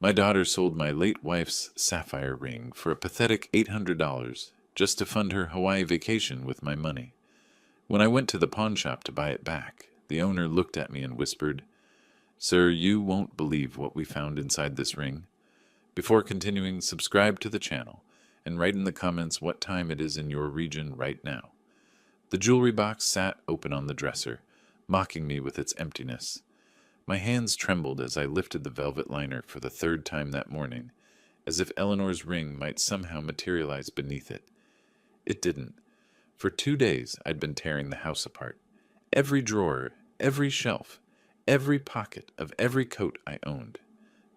My daughter sold my late wife's sapphire ring for a pathetic $800 just to fund her Hawaii vacation with my money. When I went to the pawn shop to buy it back, the owner looked at me and whispered, "Sir, you won't believe what we found inside this ring." Before continuing, subscribe to the channel and write in the comments what time it is in your region right now. The jewelry box sat open on the dresser, mocking me with its emptiness. My hands trembled as I lifted the velvet liner for the third time that morning, as if Eleanor's ring might somehow materialize beneath it. It didn't. For 2 days I'd been tearing the house apart. Every drawer, every shelf, every pocket of every coat I owned.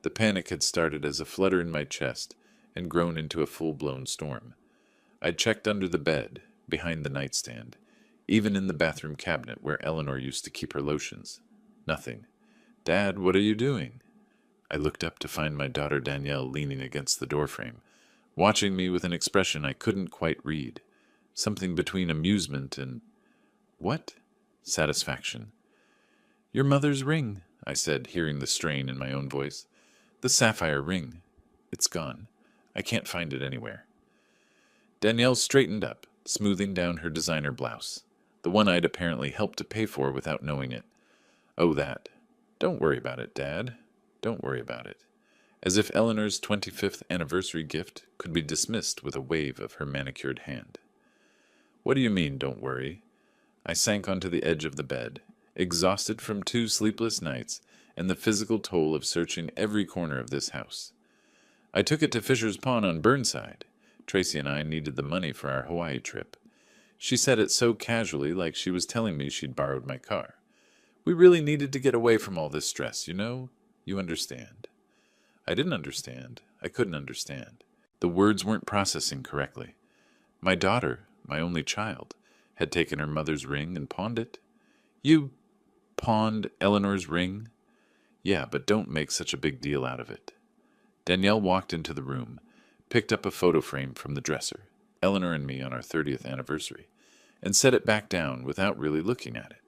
The panic had started as a flutter in my chest and grown into a full-blown storm. I'd checked under the bed, behind the nightstand, even in the bathroom cabinet where Eleanor used to keep her lotions. Nothing. "Dad, what are you doing?" I looked up to find my daughter Danielle leaning against the doorframe, watching me with an expression I couldn't quite read. Something between amusement and... what? Satisfaction. "Your mother's ring," I said, hearing the strain in my own voice. "The sapphire ring. It's gone. I can't find it anywhere." Danielle straightened up, smoothing down her designer blouse, the one I'd apparently helped to pay for without knowing it. "Oh, that. Don't worry about it, Dad. Don't worry about it." As if Eleanor's 25th anniversary gift could be dismissed with a wave of her manicured hand. "What do you mean, don't worry?" I sank onto the edge of the bed, exhausted from 2 sleepless nights and the physical toll of searching every corner of this house. "I took it to Fisher's Pawn on Burnside. Tracy and I needed the money for our Hawaii trip." She said it so casually, like she was telling me she'd borrowed my car. "We really needed to get away from all this stress, you know? You understand." I didn't understand. I couldn't understand. The words weren't processing correctly. My daughter, my only child, had taken her mother's ring and pawned it. "You pawned Eleanor's ring?" "Yeah, but don't make such a big deal out of it." Danielle walked into the room, picked up a photo frame from the dresser, Eleanor and me on our 30th anniversary, and set it back down without really looking at it.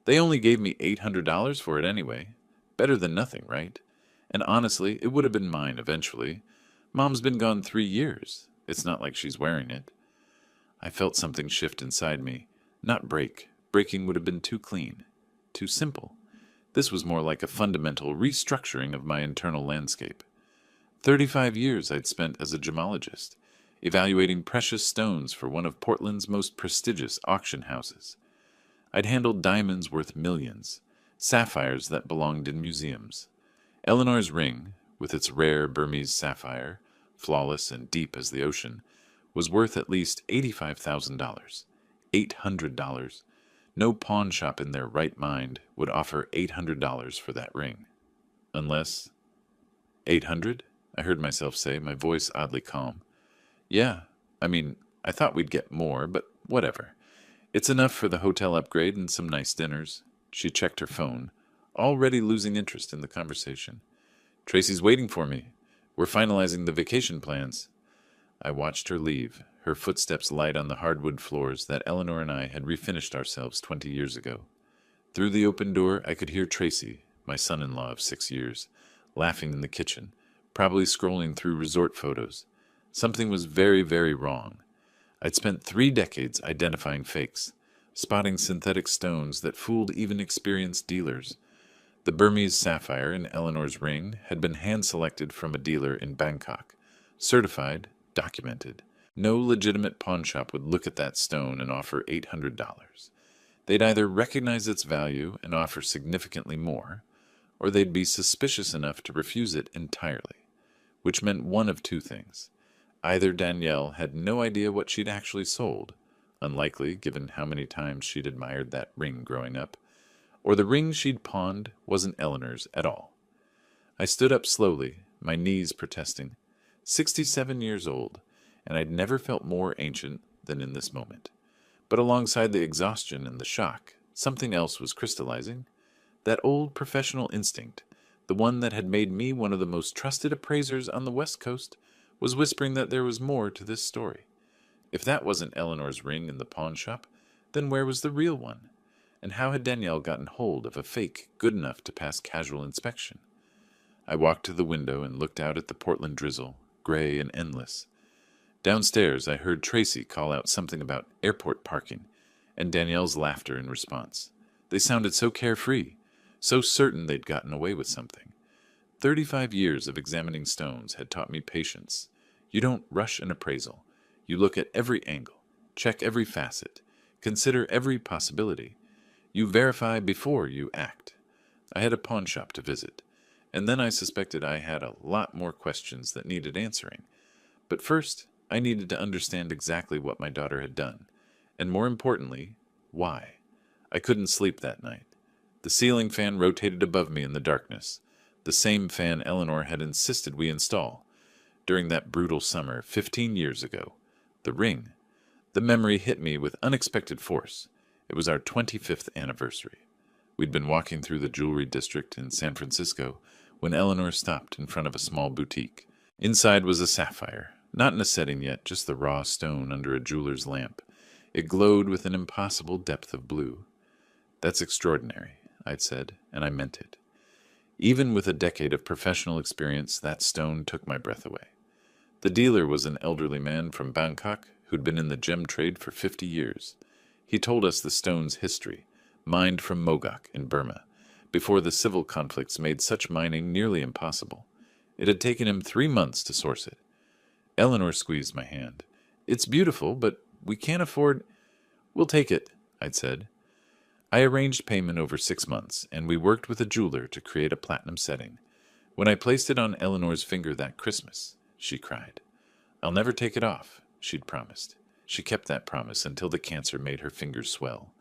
"They only gave me $800 for it anyway. Better than nothing, right? And honestly, it would have been mine eventually. Mom's been gone 3 years. It's not like she's wearing it." I felt something shift inside me. Not break. Breaking would have been too clean. Too simple. This was more like a fundamental restructuring of my internal landscape. 35 years I'd spent as a gemologist, evaluating precious stones for one of Portland's most prestigious auction houses. I'd handled diamonds worth millions, sapphires that belonged in museums. Eleanor's ring, with its rare Burmese sapphire, flawless and deep as the ocean, was worth at least $85,000. $800. No pawn shop in their right mind would offer $800 for that ring. Unless... 800? I heard myself say, my voice oddly calm. "Yeah, I thought we'd get more, but whatever. It's enough for the hotel upgrade and some nice dinners." She checked her phone, already losing interest in the conversation. "Tracy's waiting for me. We're finalizing the vacation plans." I watched her leave, her footsteps light on the hardwood floors that Eleanor and I had refinished ourselves 20 years ago. Through the open door, I could hear Tracy, my son-in-law of 6 years, laughing in the kitchen, probably scrolling through resort photos. Something was very, very wrong. I'd spent 3 decades identifying fakes, spotting synthetic stones that fooled even experienced dealers. The Burmese sapphire in Eleanor's ring had been hand-selected from a dealer in Bangkok, certified, documented. No legitimate pawnshop would look at that stone and offer $800. They'd either recognize its value and offer significantly more, or they'd be suspicious enough to refuse it entirely, which meant one of 2 things. Either Danielle had no idea what she'd actually sold, unlikely given how many times she'd admired that ring growing up, or the ring she'd pawned wasn't Eleanor's at all. I stood up slowly, my knees protesting. 67 years old, and I'd never felt more ancient than in this moment. But alongside the exhaustion and the shock, something else was crystallizing. That old professional instinct, the one that had made me one of the most trusted appraisers on the West Coast, was whispering that there was more to this story. If that wasn't Eleanor's ring in the pawn shop, then where was the real one? And how had Danielle gotten hold of a fake good enough to pass casual inspection? I walked to the window and looked out at the Portland drizzle, gray and endless. Downstairs, I heard Tracy call out something about airport parking, and Danielle's laughter in response. They sounded so carefree, so certain they'd gotten away with something. 35 years of examining stones had taught me patience. You don't rush an appraisal. You look at every angle, check every facet, consider every possibility. You verify before you act. I had a pawn shop to visit, and then I suspected I had a lot more questions that needed answering. But first, I needed to understand exactly what my daughter had done, and more importantly, why. I couldn't sleep that night. The ceiling fan rotated above me in the darkness, the same fan Eleanor had insisted we install during that brutal summer 15 years ago. The ring. The memory hit me with unexpected force. It was our 25th anniversary. We'd been walking through the jewelry district in San Francisco when Eleanor stopped in front of a small boutique. Inside was a sapphire, not in a setting yet, just the raw stone under a jeweler's lamp. It glowed with an impossible depth of blue. "That's extraordinary," I'd said, and I meant it. Even with a decade of professional experience, that stone took my breath away. The dealer was an elderly man from Bangkok who'd been in the gem trade for 50 years. He told us the stone's history, mined from Mogok in Burma, before the civil conflicts made such mining nearly impossible. It had taken him 3 months to source it. Eleanor squeezed my hand. "It's beautiful, but we can't afford—" "We'll take it," I'd said. I arranged payment over 6 months, and we worked with a jeweler to create a platinum setting. When I placed it on Eleanor's finger that Christmas, she cried. "I'll never take it off," she'd promised. She kept that promise until the cancer made her fingers swell.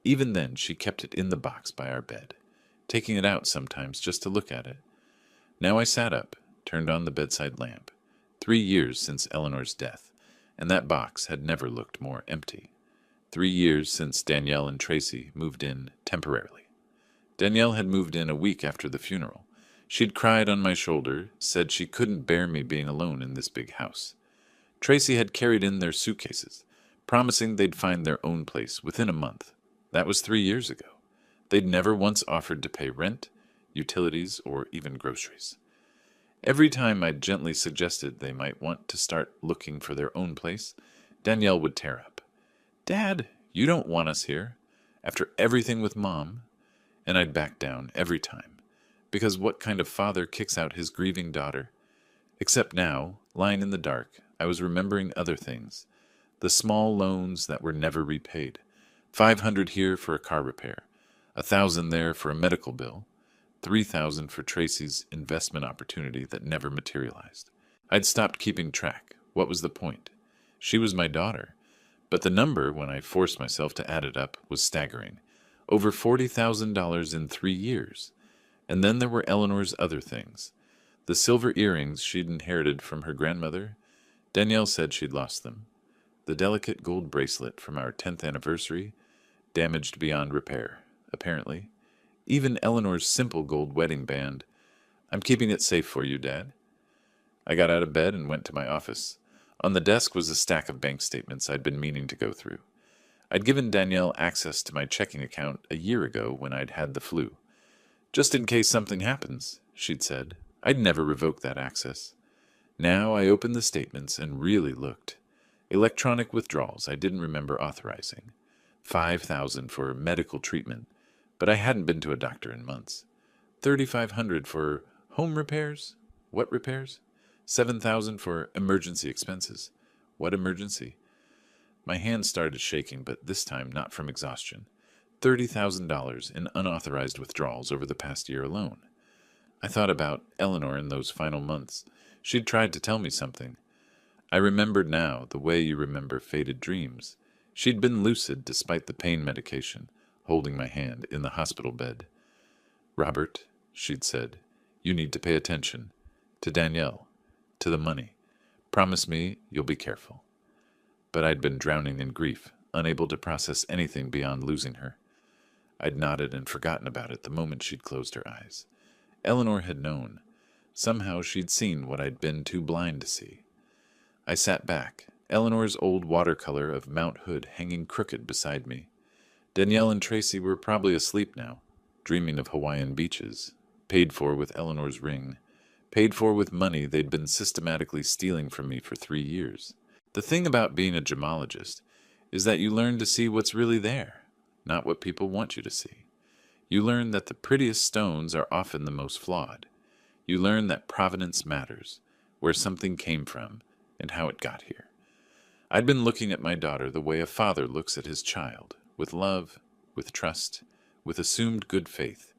Even then, she kept it in the box by our bed, taking it out sometimes just to look at it. Now I sat up, turned on the bedside lamp. 3 years since Eleanor's death, and that box had never looked more empty. 3 years since Danielle and Tracy moved in temporarily. Danielle had moved in a week after the funeral. She'd cried on my shoulder, said she couldn't bear me being alone in this big house. Tracy had carried in their suitcases, promising they'd find their own place within a month. That was 3 years ago. They'd never once offered to pay rent, utilities, or even groceries. Every time I'd gently suggested they might want to start looking for their own place, Danielle would tear up. "Dad, you don't want us here, after everything with Mom." And I'd back down every time, because what kind of father kicks out his grieving daughter? Except now, lying in the dark, I was remembering other things. The small loans that were never repaid. 500 here for a car repair, 1,000 there for a medical bill, 3,000 for Tracy's investment opportunity that never materialized. I'd stopped keeping track. What was the point? She was my daughter. But the number, when I forced myself to add it up, was staggering. Over $40,000 in 3 years. And then there were Eleanor's other things. The silver earrings she'd inherited from her grandmother. Danielle said she'd lost them. The delicate gold bracelet from our 10th anniversary, damaged beyond repair, apparently. Even Eleanor's simple gold wedding band. "I'm keeping it safe for you, Dad." I got out of bed and went to my office. On the desk was a stack of bank statements I'd been meaning to go through. I'd given Danielle access to my checking account a year ago when I'd had the flu. "Just in case something happens," she'd said. I'd never revoke that access. Now I opened the statements and really looked. Electronic withdrawals I didn't remember authorizing. 5,000 for medical treatment, but I hadn't been to a doctor in months. 3,500 for home repairs? What repairs? 7,000 for emergency expenses. What emergency? My hands started shaking, but this time not from exhaustion. $30,000 in unauthorized withdrawals over the past year alone. I thought about Eleanor in those final months. She'd tried to tell me something. I remembered now the way you remember faded dreams. She'd been lucid despite the pain medication, holding my hand in the hospital bed. "Robert," she'd said, "you need to pay attention. To Danielle. To the money. Promise me you'll be careful." But I'd been drowning in grief, unable to process anything beyond losing her. I'd nodded and forgotten about it the moment she'd closed her eyes. Eleanor had known. Somehow she'd seen what I'd been too blind to see. I sat back, Eleanor's old watercolor of Mount Hood hanging crooked beside me. Danielle and Tracy were probably asleep now, dreaming of Hawaiian beaches, paid for with Eleanor's ring. paid for with money they'd been systematically stealing from me for 3 years. The thing about being a gemologist is that you learn to see what's really there, not what people want you to see. You learn that the prettiest stones are often the most flawed. You learn that provenance matters, where something came from, and how it got here. I'd been looking at my daughter the way a father looks at his child, with love, with trust, with assumed good faith.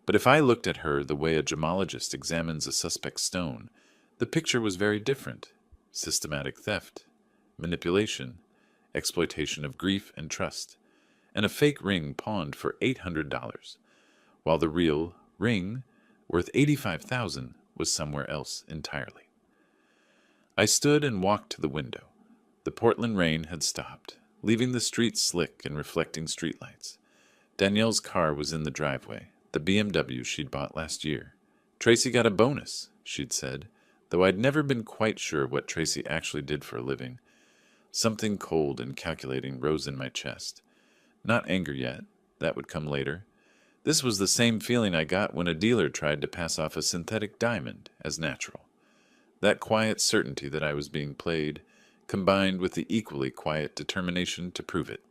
But if I looked at her the way a gemologist examines a suspect stone, the picture was very different. Systematic theft, manipulation, exploitation of grief and trust, and a fake ring pawned for $800, while the real ring, worth $85,000, was somewhere else entirely. I stood and walked to the window. The Portland rain had stopped, leaving the streets slick and reflecting streetlights. Danielle's car was in the driveway, the BMW she'd bought last year. Tracy got a bonus, she'd said, though I'd never been quite sure what Tracy actually did for a living. Something cold and calculating rose in my chest. Not anger yet. That would come later. This was the same feeling I got when a dealer tried to pass off a synthetic diamond as natural. That quiet certainty that I was being played, combined with the equally quiet determination to prove it.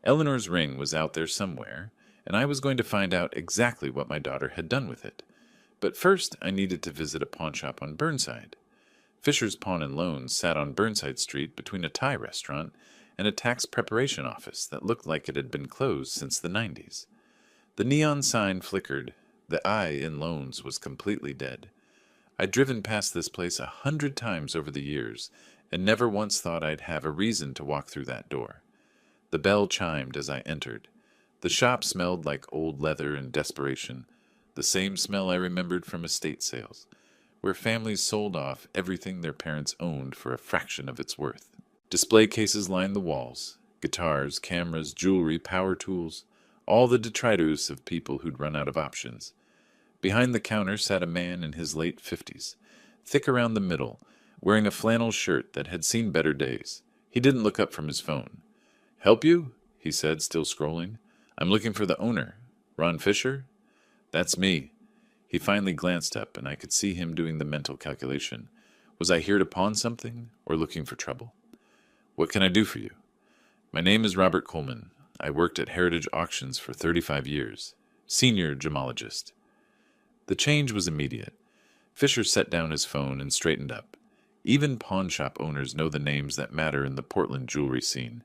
Eleanor's ring was out there somewhere, and I was going to find out exactly what my daughter had done with it. But first I needed to visit a pawnshop on Burnside. Fisher's Pawn and Loan sat on Burnside Street between a Thai restaurant and a tax preparation office that looked like it had been closed since the 90s. The neon sign flickered. The I in loans was completely dead. I'd driven past this place 100 times over the years, and never once thought I'd have a reason to walk through that door. The bell chimed as I entered. The shop smelled like old leather and desperation, the same smell I remembered from estate sales, where families sold off everything their parents owned for a fraction of its worth. Display cases lined the walls, guitars, cameras, jewelry, power tools, all the detritus of people who'd run out of options. Behind the counter sat a man in his late 50s, thick around the middle, wearing a flannel shirt that had seen better days. He didn't look up from his phone. "Help you?" he said, still scrolling. "I'm looking for the owner. Ron Fisher?" "That's me." He finally glanced up, and I could see him doing the mental calculation. Was I here to pawn something, or looking for trouble? "What can I do for you?" "My name is Robert Coleman. I worked at Heritage Auctions for 35 years. Senior gemologist." The change was immediate. Fisher set down his phone and straightened up. Even pawn shop owners know the names that matter in the Portland jewelry scene.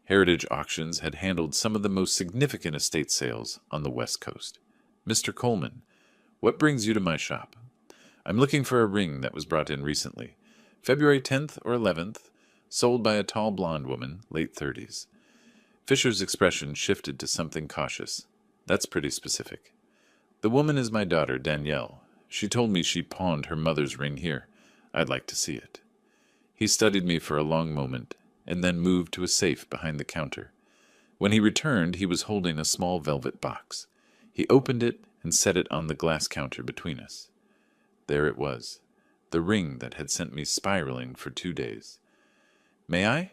Heritage Auctions had handled some of the most significant estate sales on the West Coast. "Mr. Coleman, what brings you to my shop?" "I'm looking for a ring that was brought in recently. February 10th or 11th, sold by a tall blonde woman, late 30s. Fisher's expression shifted to something cautious. "That's pretty specific." "The woman is my daughter, Danielle. She told me she pawned her mother's ring here. I'd like to see it." He studied me for a long moment, and then moved to a safe behind the counter. When he returned, he was holding a small velvet box. He opened it and set it on the glass counter between us. There it was, the ring that had sent me spiraling for 2 days. "May I?"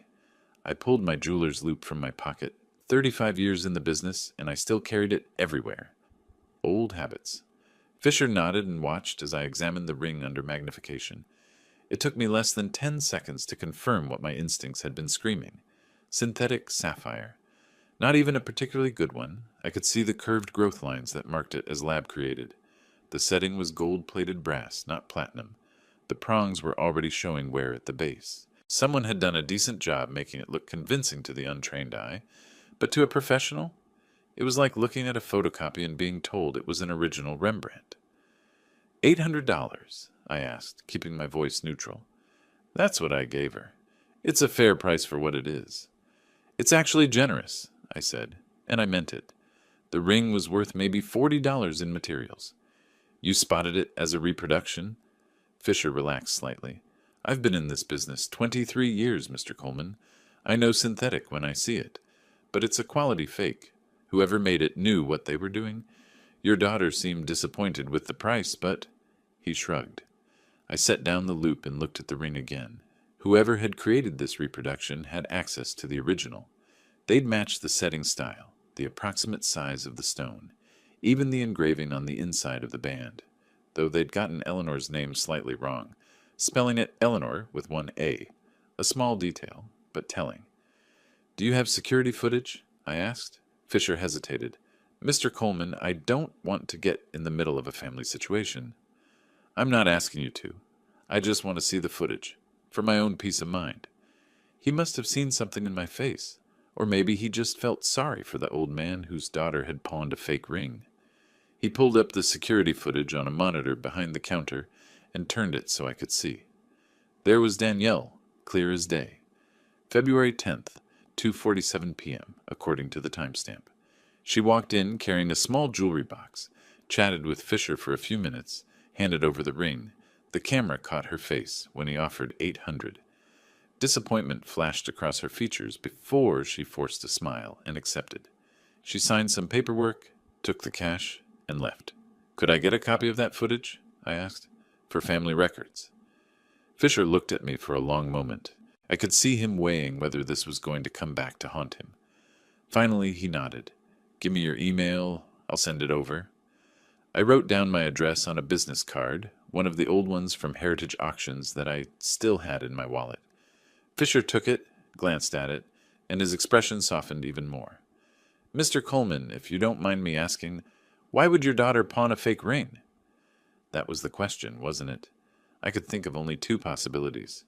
I pulled my jeweler's loop from my pocket. 35 years in the business, and I still carried it everywhere. Old habits. Fisher nodded and watched as I examined the ring under magnification. It took me less than 10 seconds to confirm what my instincts had been screaming. Synthetic sapphire. Not even a particularly good one. I could see the curved growth lines that marked it as lab-created. The setting was gold-plated brass, not platinum. The prongs were already showing wear at the base. Someone had done a decent job making it look convincing to the untrained eye, but to a professional, it was like looking at a photocopy and being told it was an original Rembrandt. $800, I asked, keeping my voice neutral. That's what I gave her. It's a fair price for what it is. It's actually generous, I said, and I meant it. The ring was worth maybe $40 in materials. You spotted it as a reproduction? Fisher relaxed slightly. I've been in this business 23 years, Mr. Coleman. I know synthetic when I see it, but it's a quality fake. Whoever made it knew what they were doing. Your daughter seemed disappointed with the price, but... He shrugged. I set down the loop and looked at the ring again. Whoever had created this reproduction had access to the original. They'd matched the setting style, the approximate size of the stone, even the engraving on the inside of the band. though they'd gotten Eleanor's name slightly wrong, spelling it Eleanor with one A. A small detail, but telling. "Do you have security footage?" I asked. Fisher hesitated. "Mr. Coleman, I don't want to get in the middle of a family situation." "I'm not asking you to. I just want to see the footage, for my own peace of mind." He must have seen something in my face, or maybe he just felt sorry for the old man whose daughter had pawned a fake ring. He pulled up the security footage on a monitor behind the counter and turned it so I could see. There was Danielle, clear as day. February 10th, 2:47 p.m., according to the timestamp. She walked in carrying a small jewelry box, chatted with Fisher for a few minutes, handed over the ring. The camera caught her face when he offered $800. Disappointment flashed across her features before she forced a smile and accepted. She signed some paperwork, took the cash, and left. "Could I get a copy of that footage?" I asked. "For family records." Fisher looked at me for a long moment. I could see him weighing whether this was going to come back to haunt him. Finally, he nodded. "Give me your email. I'll send it over." I wrote down my address on a business card, one of the old ones from Heritage Auctions that I still had in my wallet. Fisher took it, glanced at it, and his expression softened even more. "Mr. Coleman, if you don't mind me asking, why would your daughter pawn a fake ring?" That was the question, wasn't it? I could think of only two possibilities.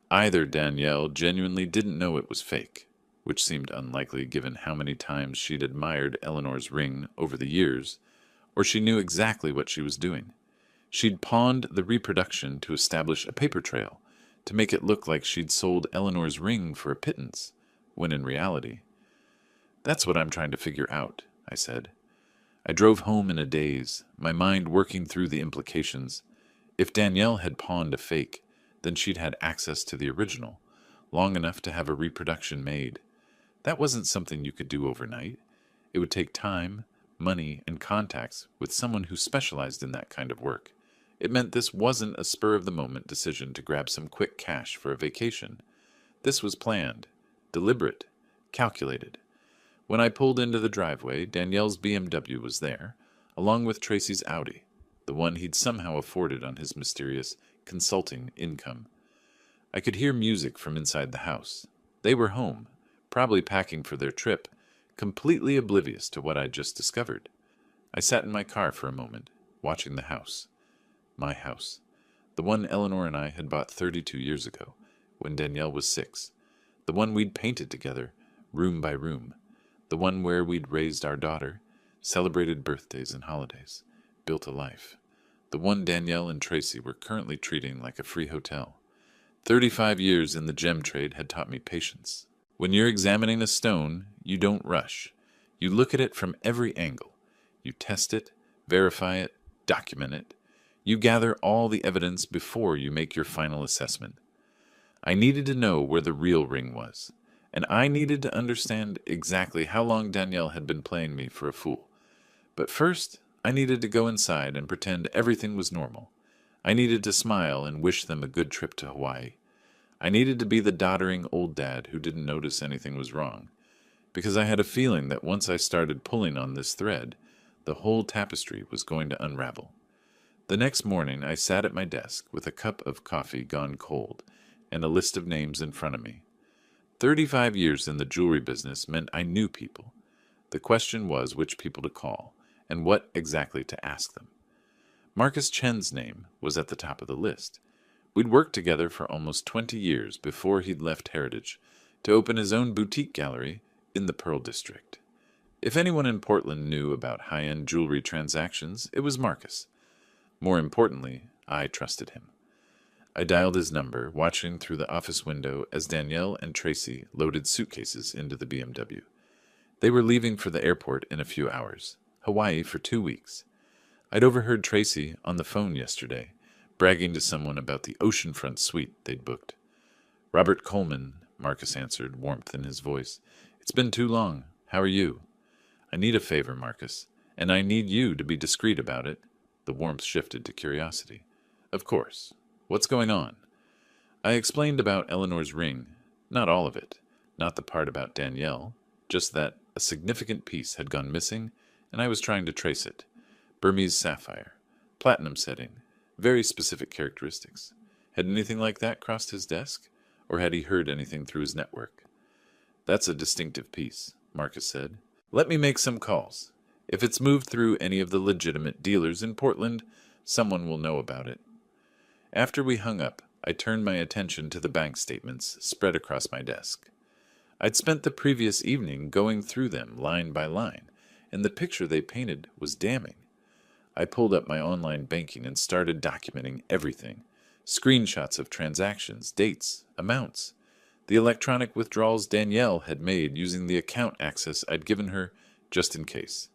Either Danielle genuinely didn't know it was fake, which seemed unlikely given how many times she'd admired Eleanor's ring over the years, or she knew exactly what she was doing. She'd pawned the reproduction to establish a paper trail, to make it look like she'd sold Eleanor's ring for a pittance, when in reality. "That's what I'm trying to figure out," I said. I drove home in a daze, my mind working through the implications. If Danielle had pawned a fake, then she'd had access to the original, long enough to have a reproduction made. That wasn't something you could do overnight. It would take time, money, and contacts with someone who specialized in that kind of work. It meant this wasn't a spur-of-the-moment decision to grab some quick cash for a vacation. This was planned, deliberate, calculated. When I pulled into the driveway, Danielle's BMW was there, along with Tracy's Audi, the one he'd somehow afforded on his mysterious consulting income. I could hear music from inside the house. They were home, probably packing for their trip, completely oblivious to what I'd just discovered. I sat in my car for a moment, watching the house. My house. The one Eleanor and I had bought 32 years ago, when Danielle was 6. The one we'd painted together, room by room. The one where we'd raised our daughter, celebrated birthdays and holidays, built a life. The one Danielle and Tracy were currently treating like a free hotel. 35 years in the gem trade had taught me patience. When you're examining a stone, you don't rush. You look at it from every angle. You test it, verify it, document it. You gather all the evidence before you make your final assessment. I needed to know where the real ring was, and I needed to understand exactly how long Danielle had been playing me for a fool. But first, I needed to go inside and pretend everything was normal. I needed to smile and wish them a good trip to Hawaii. I needed to be the doddering old dad who didn't notice anything was wrong, because I had a feeling that once I started pulling on this thread, the whole tapestry was going to unravel. The next morning, I sat at my desk with a cup of coffee gone cold and a list of names in front of me. 35 years in the jewelry business meant I knew people. The question was which people to call and what exactly to ask them. Marcus Chen's name was at the top of the list. We'd worked together for almost 20 years before he'd left Heritage to open his own boutique gallery in the Pearl District. If anyone in Portland knew about high-end jewelry transactions, it was Marcus. More importantly, I trusted him. I dialed his number, watching through the office window as Danielle and Tracy loaded suitcases into the BMW. They were leaving for the airport in a few hours, Hawaii for 2 weeks. I'd overheard Tracy on the phone yesterday, bragging to someone about the oceanfront suite they'd booked. "Robert Coleman," Marcus answered, warmth in his voice. "It's been too long. How are you?" "I need a favor, Marcus, and I need you to be discreet about it." The warmth shifted to curiosity. "Of course. What's going on?" I explained about Eleanor's ring. Not all of it. Not the part about Danielle. Just that a significant piece had gone missing, and I was trying to trace it. Burmese sapphire. Platinum setting. Very specific characteristics. Had anything like that crossed his desk? Or had he heard anything through his network? That's a distinctive piece, Marcus said. Let me make some calls. If it's moved through any of the legitimate dealers in Portland, someone will know about it. After we hung up, I turned my attention to the bank statements spread across my desk. I'd spent the previous evening going through them line by line, and the picture they painted was damning. I pulled up my online banking and started documenting everything. Screenshots of transactions, dates, amounts. The electronic withdrawals Danielle had made using the account access I'd given her just in case.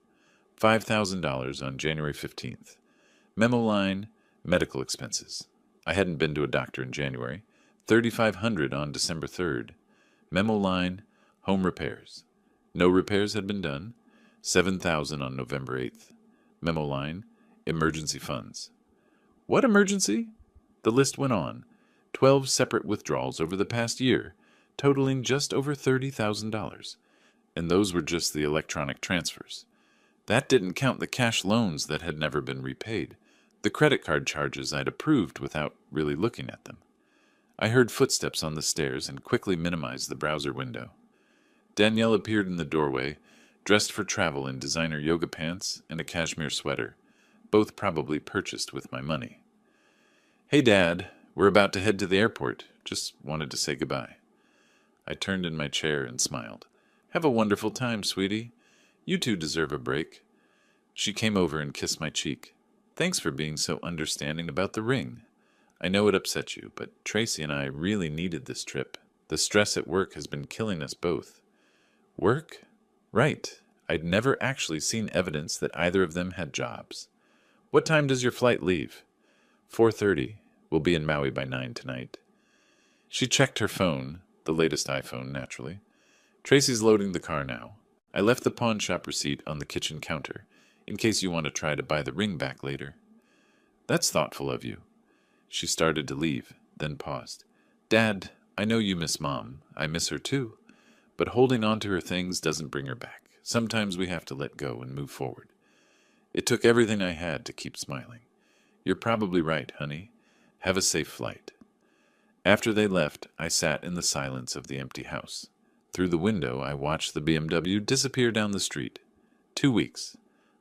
$5,000 on January 15th. Memo line, medical expenses. I hadn't been to a doctor in January. $3,500 on December 3rd. Memo line, home repairs. No repairs had been done. $7,000 on November 8th. Memo line, emergency funds. What emergency? The list went on. 12 separate withdrawals over the past year, totaling just over $30,000. And those were just the electronic transfers. That didn't count the cash loans that had never been repaid, the credit card charges I'd approved without really looking at them. I heard footsteps on the stairs and quickly minimized the browser window. Danielle appeared in the doorway, dressed for travel in designer yoga pants and a cashmere sweater, both probably purchased with my money. Hey, Dad, we're about to head to the airport. Just wanted to say goodbye. I turned in my chair and smiled. Have a wonderful time, sweetie. You two deserve a break. She came over and kissed my cheek. Thanks for being so understanding about the ring. I know it upset you, but Tracy and I really needed this trip. The stress at work has been killing us both. Work? Right. I'd never actually seen evidence that either of them had jobs. What time does your flight leave? 4:30. We'll be in Maui by 9 tonight. She checked her phone, the latest iPhone, naturally. Tracy's loading the car now. I left the pawn shop receipt on the kitchen counter, in case you want to try to buy the ring back later. That's thoughtful of you. She started to leave, then paused. Dad, I know you miss Mom. I miss her too. But holding on to her things doesn't bring her back. Sometimes we have to let go and move forward. It took everything I had to keep smiling. You're probably right, honey. Have a safe flight. After they left, I sat in the silence of the empty house. Through the window, I watched the BMW disappear down the street. 2 weeks.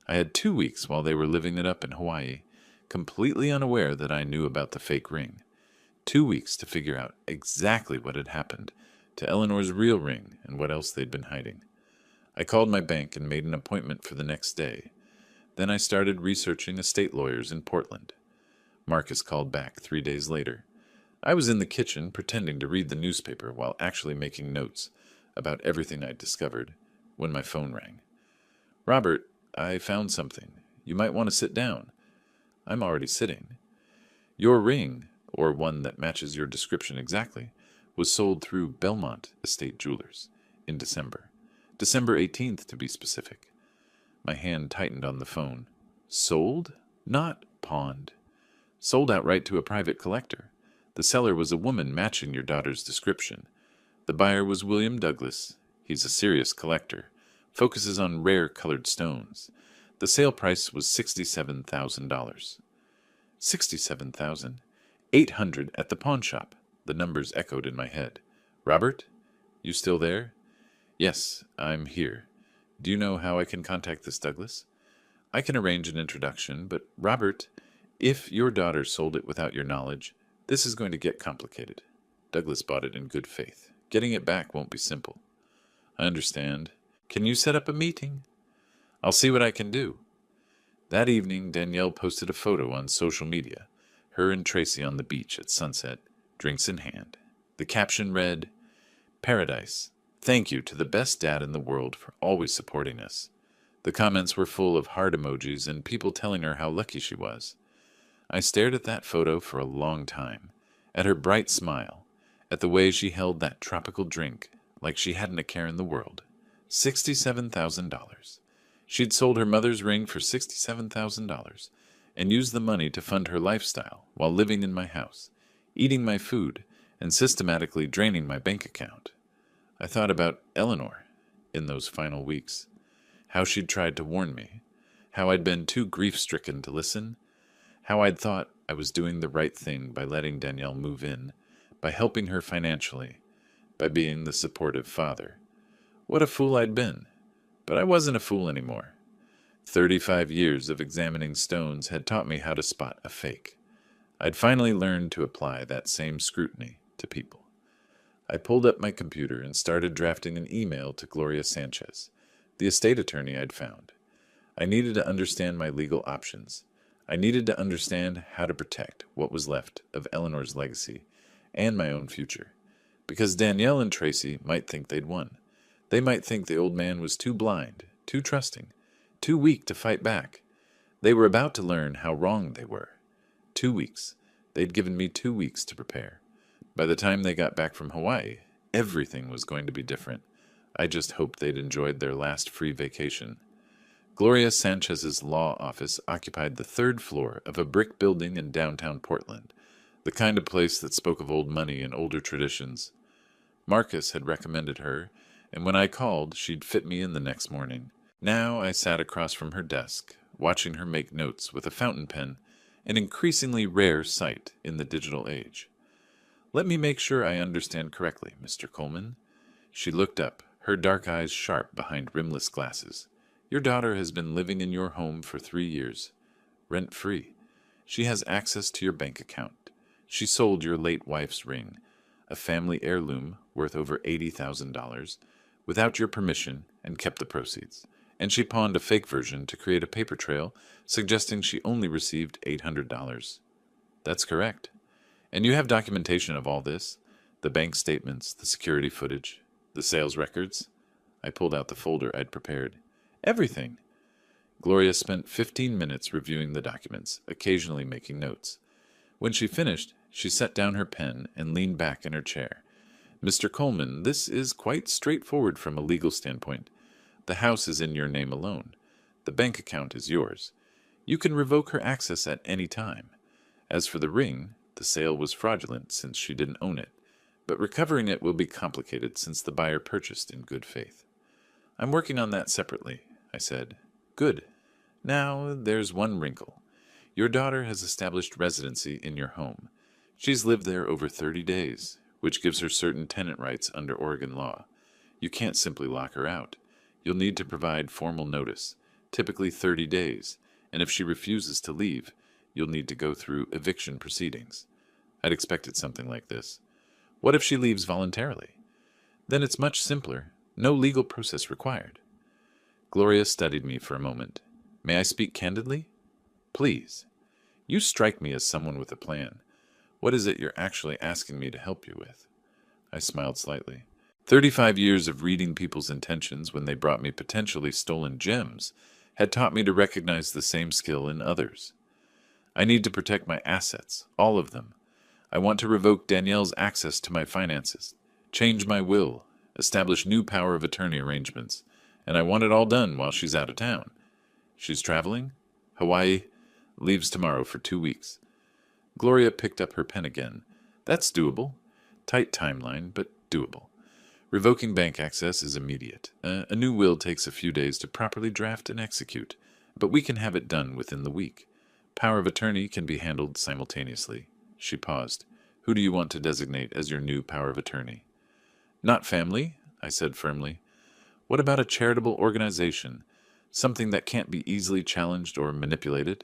I had 2 weeks while they were living it up in Hawaii, completely unaware that I knew about the fake ring. 2 weeks to figure out exactly what had happened to Eleanor's real ring and what else they'd been hiding. I called my bank and made an appointment for the next day. Then I started researching estate lawyers in Portland. Marcus called back 3 days later. I was in the kitchen pretending to read the newspaper while actually making notes about everything I'd discovered when my phone rang. Robert, I found something. You might want to sit down. I'm already sitting. Your ring, or one that matches your description exactly, was sold through Belmont Estate Jewelers in December. December 18th, to be specific. My hand tightened on the phone. Sold? Not pawned. Sold outright to a private collector. The seller was a woman matching your daughter's description. The buyer was William Douglas. He's a serious collector. Focuses on rare colored stones. The sale price was $67,000. $67,000? $800 at the pawn shop. The numbers echoed in my head. Robert? You still there? Yes, I'm here. Do you know how I can contact this Douglas? I can arrange an introduction, but Robert, if your daughter sold it without your knowledge, this is going to get complicated. Douglas bought it in good faith. Getting it back won't be simple. I understand. Can you set up a meeting? I'll see what I can do. That evening, Danielle posted a photo on social media, her and Tracy on the beach at sunset, drinks in hand. The caption read, Paradise. Thank you to the best dad in the world for always supporting us. The comments were full of heart emojis and people telling her how lucky she was. I stared at that photo for a long time, at her bright smile, at the way she held that tropical drink like she hadn't a care in the world. $67,000. She'd sold her mother's ring for $67,000 and used the money to fund her lifestyle while living in my house, eating my food, and systematically draining my bank account. I thought about Eleanor in those final weeks, how she'd tried to warn me, how I'd been too grief-stricken to listen, how I'd thought I was doing the right thing by letting Danielle move in, by helping her financially, by being the supportive father. What a fool I'd been. But I wasn't a fool anymore. 35 years of examining stones had taught me how to spot a fake. I'd finally learned to apply that same scrutiny to people. I pulled up my computer and started drafting an email to Gloria Sanchez, the estate attorney I'd found. I needed to understand my legal options. I needed to understand how to protect what was left of Eleanor's legacy and my own future. Because Danielle and Tracy might think they'd won. They might think the old man was too blind, too trusting, too weak to fight back. They were about to learn how wrong they were. 2 weeks. They'd given me 2 weeks to prepare. By the time they got back from Hawaii, everything was going to be different. I just hoped they'd enjoyed their last free vacation. Gloria Sanchez's law office occupied the 3rd floor of a brick building in downtown Portland, the kind of place that spoke of old money and older traditions. Marcus had recommended her, and when I called, she'd fit me in the next morning. Now I sat across from her desk, watching her make notes with a fountain pen, an increasingly rare sight in the digital age. Let me make sure I understand correctly, Mr. Coleman. She looked up, her dark eyes sharp behind rimless glasses. Your daughter has been living in your home for 3 years, rent-free. She has access to your bank account. She sold your late wife's ring, a family heirloom worth over $80,000, without your permission and kept the proceeds. And she pawned a fake version to create a paper trail suggesting she only received $800. That's correct. And you have documentation of all this? The bank statements, the security footage, the sales records? I pulled out the folder I'd prepared. Everything. Gloria spent 15 minutes reviewing the documents, occasionally making notes. When she finished, she set down her pen and leaned back in her chair. Mr. Coleman, this is quite straightforward from a legal standpoint. The house is in your name alone. The bank account is yours. You can revoke her access at any time. As for the ring, the sale was fraudulent since she didn't own it, but recovering it will be complicated since the buyer purchased in good faith. I'm working on that separately, I said. Good. Now, there's one wrinkle. Your daughter has established residency in your home. She's lived there over 30 days, which gives her certain tenant rights under Oregon law. You can't simply lock her out. You'll need to provide formal notice, typically 30 days, and if she refuses to leave, you'll need to go through eviction proceedings. I'd expected something like this. What if she leaves voluntarily? Then it's much simpler. No legal process required. Gloria studied me for a moment. May I speak candidly? Please. You strike me as someone with a plan. What is it you're actually asking me to help you with? I smiled slightly. 35 years of reading people's intentions when they brought me potentially stolen gems had taught me to recognize the same skill in others. I need to protect my assets, all of them. I want to revoke Danielle's access to my finances, change my will, establish new power of attorney arrangements, and I want it all done while she's out of town. She's traveling? Hawaii? Leaves tomorrow for 2 weeks. Gloria picked up her pen again. That's doable. Tight timeline, but doable. Revoking bank access is immediate. A new will takes a few days to properly draft and execute, but we can have it done within the week. Power of attorney can be handled simultaneously. She paused. Who do you want to designate as your new power of attorney? Not family, I said firmly. What about a charitable organization? Something that can't be easily challenged or manipulated?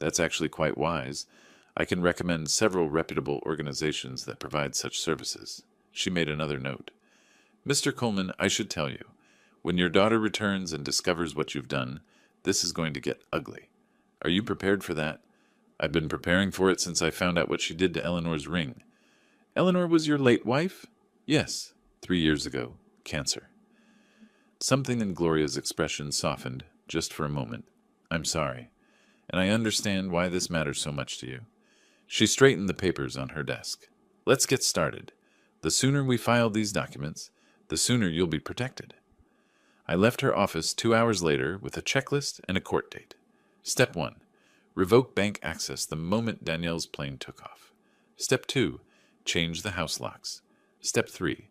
That's actually quite wise. I can recommend several reputable organizations that provide such services. She made another note. Mr. Coleman, I should tell you, when your daughter returns and discovers what you've done, this is going to get ugly. Are you prepared for that? I've been preparing for it since I found out what she did to Eleanor's ring. Eleanor was your late wife? Yes, 3 years ago. Cancer. Something in Gloria's expression softened, just for a moment. I'm sorry, and I understand why this matters so much to you. She straightened the papers on her desk. Let's get started. The sooner we file these documents, the sooner you'll be protected. I left her office 2 hours later with a checklist and a court date. Step 1. Revoke bank access the moment Danielle's plane took off. Step 2. Change the house locks. Step 3.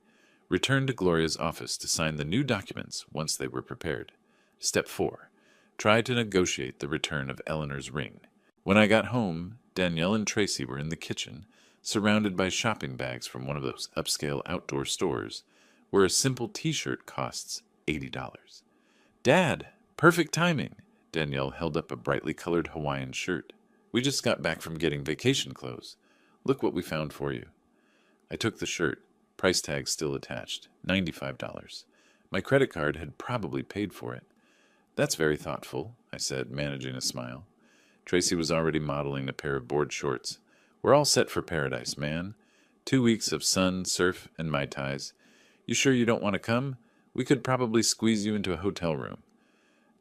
Return to Gloria's office to sign the new documents once they were prepared. Step 4. Try to negotiate the return of Eleanor's ring. When I got home, Danielle and Tracy were in the kitchen, surrounded by shopping bags from one of those upscale outdoor stores, where a simple t-shirt costs $80. Dad, perfect timing! Danielle held up a brightly colored Hawaiian shirt. We just got back from getting vacation clothes. Look what we found for you. I took the shirt, price tag still attached, $95. My credit card had probably paid for it. That's very thoughtful, I said, managing a smile. Tracy was already modeling a pair of board shorts. We're all set for paradise, man. 2 weeks of sun, surf, and Mai Tais. You sure you don't want to come? We could probably squeeze you into a hotel room.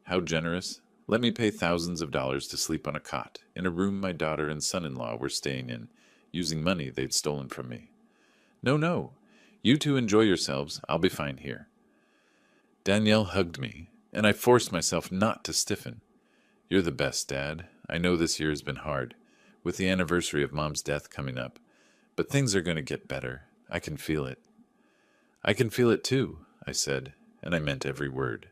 How generous. Let me pay thousands of dollars to sleep on a cot, in a room my daughter and son-in-law were staying in, using money they'd stolen from me. No, no. You two enjoy yourselves. I'll be fine here. Danielle hugged me, and I forced myself not to stiffen. You're the best, Dad. I know this year has been hard, with the anniversary of Mom's death coming up, but things are going to get better. I can feel it. I can feel it too, I said, and I meant every word.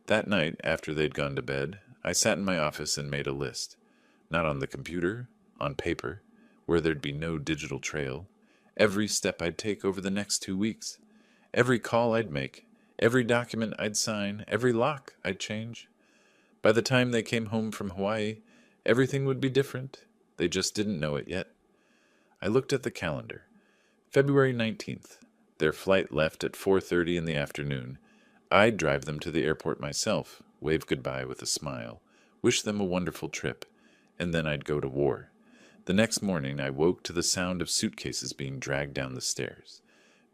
That night, after they'd gone to bed, I sat in my office and made a list. Not on the computer, on paper, where there'd be no digital trail. Every step I'd take over the next 2 weeks. Every call I'd make. Every document I'd sign. Every lock I'd change. By the time they came home from Hawaii, everything would be different. They just didn't know it yet. I looked at the calendar. February 19th. Their flight left at 4:30 in the afternoon. I'd drive them to the airport myself, wave goodbye with a smile, wish them a wonderful trip, and then I'd go to war. The next morning I woke to the sound of suitcases being dragged down the stairs.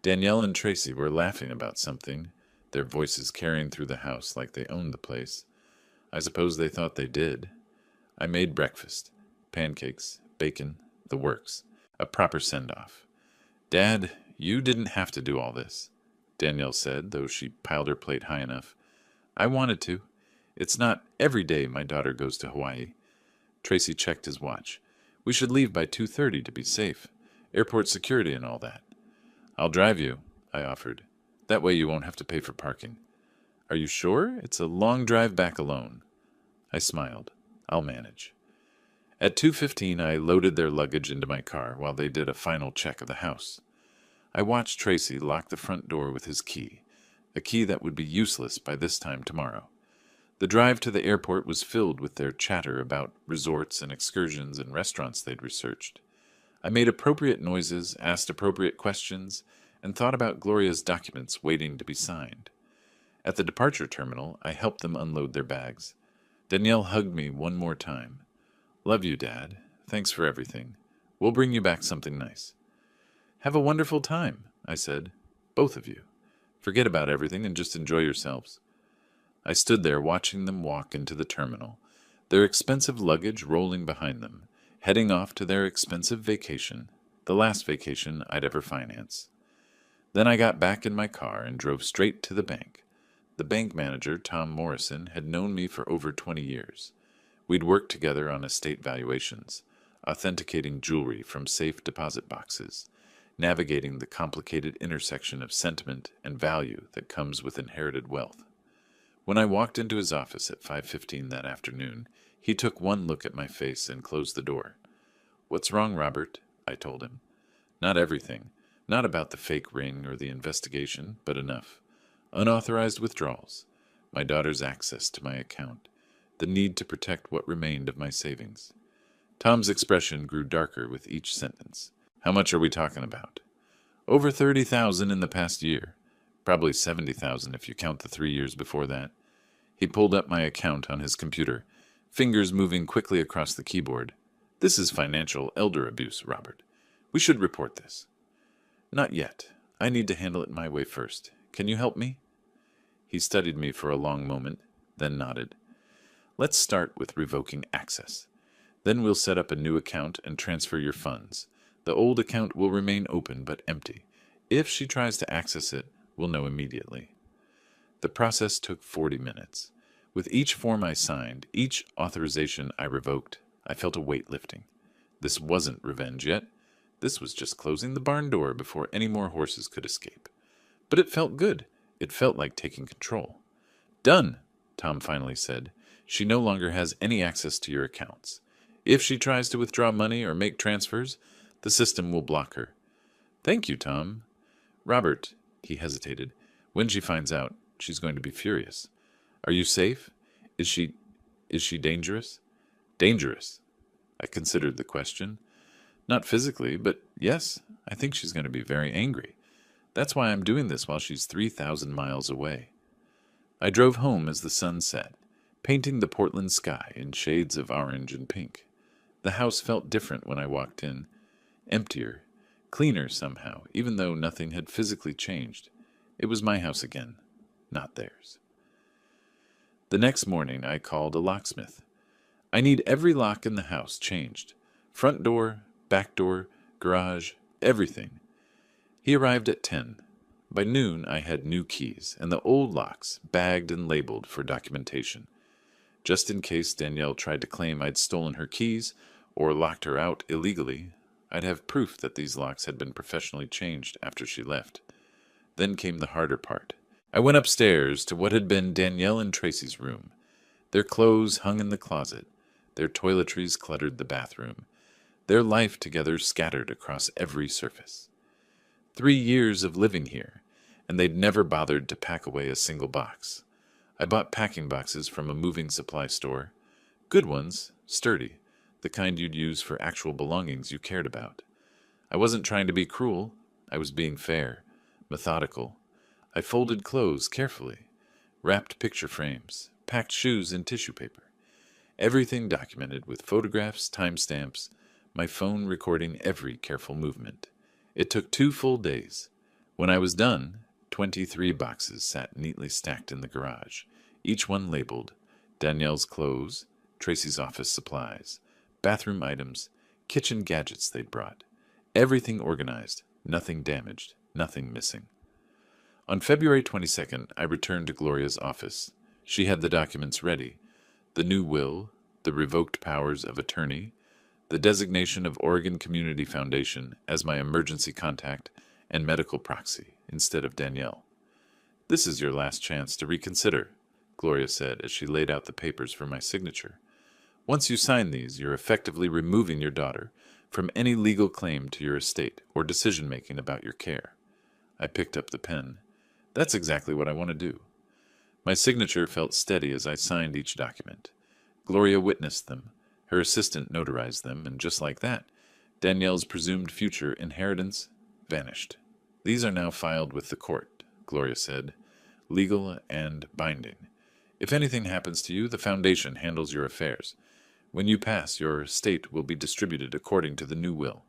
Danielle and Tracy were laughing about something, their voices carrying through the house like they owned the place. I suppose they thought they did. I made breakfast. Pancakes, bacon, the works. A proper send-off. Dad, you didn't have to do all this, Danielle said, though she piled her plate high enough. I wanted to. It's not every day my daughter goes to Hawaii. Tracy checked his watch. We should leave by 2:30 to be safe. Airport security and all that. I'll drive you, I offered. That way you won't have to pay for parking. Are you sure? It's a long drive back alone. I smiled. I'll manage. At 2:15 I loaded their luggage into my car while they did a final check of the house. I watched Tracy lock the front door with his key, a key that would be useless by this time tomorrow. The drive to the airport was filled with their chatter about resorts and excursions and restaurants they'd researched. I made appropriate noises, asked appropriate questions, and thought about Gloria's documents waiting to be signed. At the departure terminal, I helped them unload their bags. Danielle hugged me one more time. Love you, Dad. Thanks for everything. We'll bring you back something nice. Have a wonderful time, I said. Both of you. Forget about everything and just enjoy yourselves. I stood there watching them walk into the terminal, their expensive luggage rolling behind them, heading off to their expensive vacation, the last vacation I'd ever finance. Then I got back in my car and drove straight to the bank. The bank manager, Tom Morrison, had known me for over 20 years. We'd worked together on estate valuations, authenticating jewelry from safe deposit boxes, navigating the complicated intersection of sentiment and value that comes with inherited wealth. When I walked into his office at 5:15 that afternoon, he took one look at my face and closed the door. What's wrong, Robert? I told him. Not everything. Not about the fake ring or the investigation, but enough. Unauthorized withdrawals, my daughter's access to my account, the need to protect what remained of my savings. Tom's expression grew darker with each sentence. How much are we talking about? Over 30,000 in the past year. Probably 70,000 if you count the 3 years before that. He pulled up my account on his computer, fingers moving quickly across the keyboard. This is financial elder abuse, Robert. We should report this. Not yet. I need to handle it my way first. Can you help me? He studied me for a long moment, then nodded. Let's start with revoking access. Then we'll set up a new account and transfer your funds. The old account will remain open but empty. If she tries to access it, we'll know immediately. The process took 40 minutes. With each form I signed, each authorization I revoked, I felt a weight lifting. This wasn't revenge yet. This was just closing the barn door before any more horses could escape. But it felt good. It felt like taking control. Done, Tom finally said. She no longer has any access to your accounts. If she tries to withdraw money or make transfers, the system will block her. Thank you, Tom. Robert, he hesitated. When she finds out, she's going to be furious. Are you safe? Is she dangerous? Dangerous. I considered the question. Not physically, but yes, I think she's going to be very angry. That's why I'm doing this while she's 3,000 miles away. I drove home as the sun set, painting the Portland sky in shades of orange and pink. The house felt different when I walked in, emptier, cleaner somehow, even though nothing had physically changed. It was my house again, not theirs. The next morning I called a locksmith. I need every lock in the house changed. Front door, back door, garage, everything. He arrived at 10. By noon I had new keys, and the old locks bagged and labeled for documentation. Just in case Danielle tried to claim I'd stolen her keys or locked her out illegally, I'd have proof that these locks had been professionally changed after she left. Then came the harder part. I went upstairs to what had been Danielle and Tracy's room. Their clothes hung in the closet. Their toiletries cluttered the bathroom. Their life together scattered across every surface. 3 years of living here, and they'd never bothered to pack away a single box. I bought packing boxes from a moving supply store. Good ones, sturdy, the kind you'd use for actual belongings you cared about. I wasn't trying to be cruel. I was being fair, methodical. I folded clothes carefully, wrapped picture frames, packed shoes in tissue paper. Everything documented with photographs, timestamps, my phone recording every careful movement. It took 2 full days. When I was done, 23 boxes sat neatly stacked in the garage, each one labeled Danielle's clothes, Tracy's office supplies, bathroom items, kitchen gadgets they'd brought. Everything organized, nothing damaged, nothing missing. On February 22nd, I returned to Gloria's office. She had the documents ready. The new will, the revoked powers of attorney, the designation of Oregon Community Foundation as my emergency contact and medical proxy instead of Danielle. This is your last chance to reconsider, Gloria said as she laid out the papers for my signature. Once you sign these, you're effectively removing your daughter from any legal claim to your estate or decision-making about your care. I picked up the pen. That's exactly what I want to do. My signature felt steady as I signed each document. Gloria witnessed them. Her assistant notarized them, and just like that, Danielle's presumed future inheritance vanished. These are now filed with the court, Gloria said, legal and binding. If anything happens to you, the foundation handles your affairs. When you pass, your estate will be distributed according to the new will.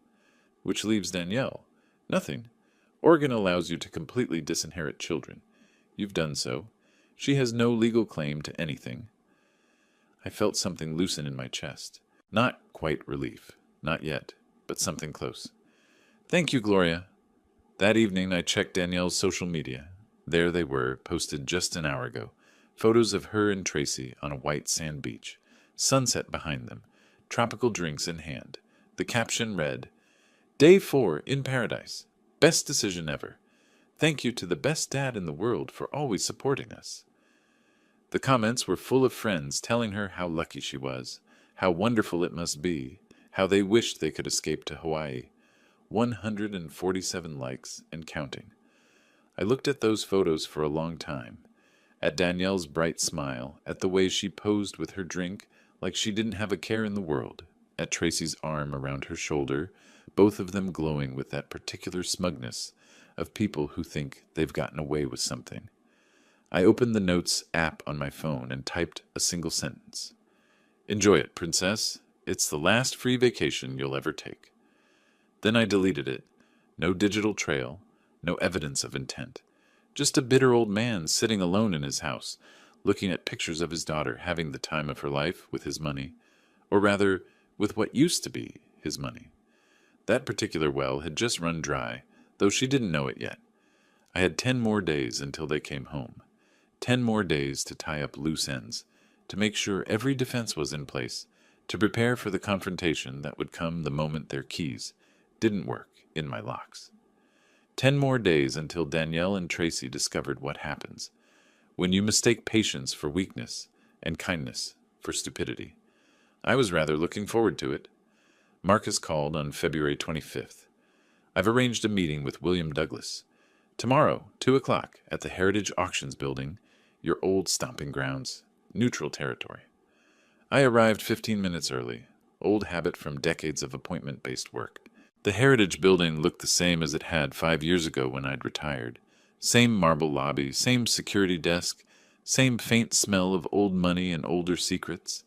Which leaves Danielle. Nothing. Oregon allows you to completely disinherit children. You've done so. She has no legal claim to anything. I felt something loosen in my chest. Not quite relief. Not yet, but something close. Thank you, Gloria. That evening I checked Danielle's social media. There they were, posted just an hour ago. Photos of her and Tracy on a white sand beach. Sunset behind them. Tropical drinks in hand. The caption read, Day 4 in paradise. Best decision ever. Thank you to the best dad in the world for always supporting us. The comments were full of friends telling her how lucky she was, how wonderful it must be, how they wished they could escape to Hawaii. 147 likes and counting. I looked at those photos for a long time, at Danielle's bright smile, at the way she posed with her drink like she didn't have a care in the world, at Tracy's arm around her shoulder, both of them glowing with that particular smugness of people who think they've gotten away with something. I opened the Notes app on my phone and typed a single sentence. Enjoy it, princess. It's the last free vacation you'll ever take. Then I deleted it. No digital trail, no evidence of intent. Just a bitter old man sitting alone in his house, looking at pictures of his daughter having the time of her life with his money, or rather, with what used to be his money. That particular well had just run dry, though she didn't know it yet. I had 10 more days until they came home. 10 more days to tie up loose ends, to make sure every defense was in place, to prepare for the confrontation that would come the moment their keys didn't work in my locks. 10 more days until Danielle and Tracy discovered what happens when you mistake patience for weakness and kindness for stupidity. I was rather looking forward to it. Marcus called on February 25th. I've arranged a meeting with William Douglas. Tomorrow, 2 o'clock, at the Heritage Auctions Building, your old stomping grounds, neutral territory. I arrived 15 minutes early, old habit from decades of appointment-based work. The Heritage Building looked the same as it had 5 years ago when I'd retired. Same marble lobby, same security desk, same faint smell of old money and older secrets.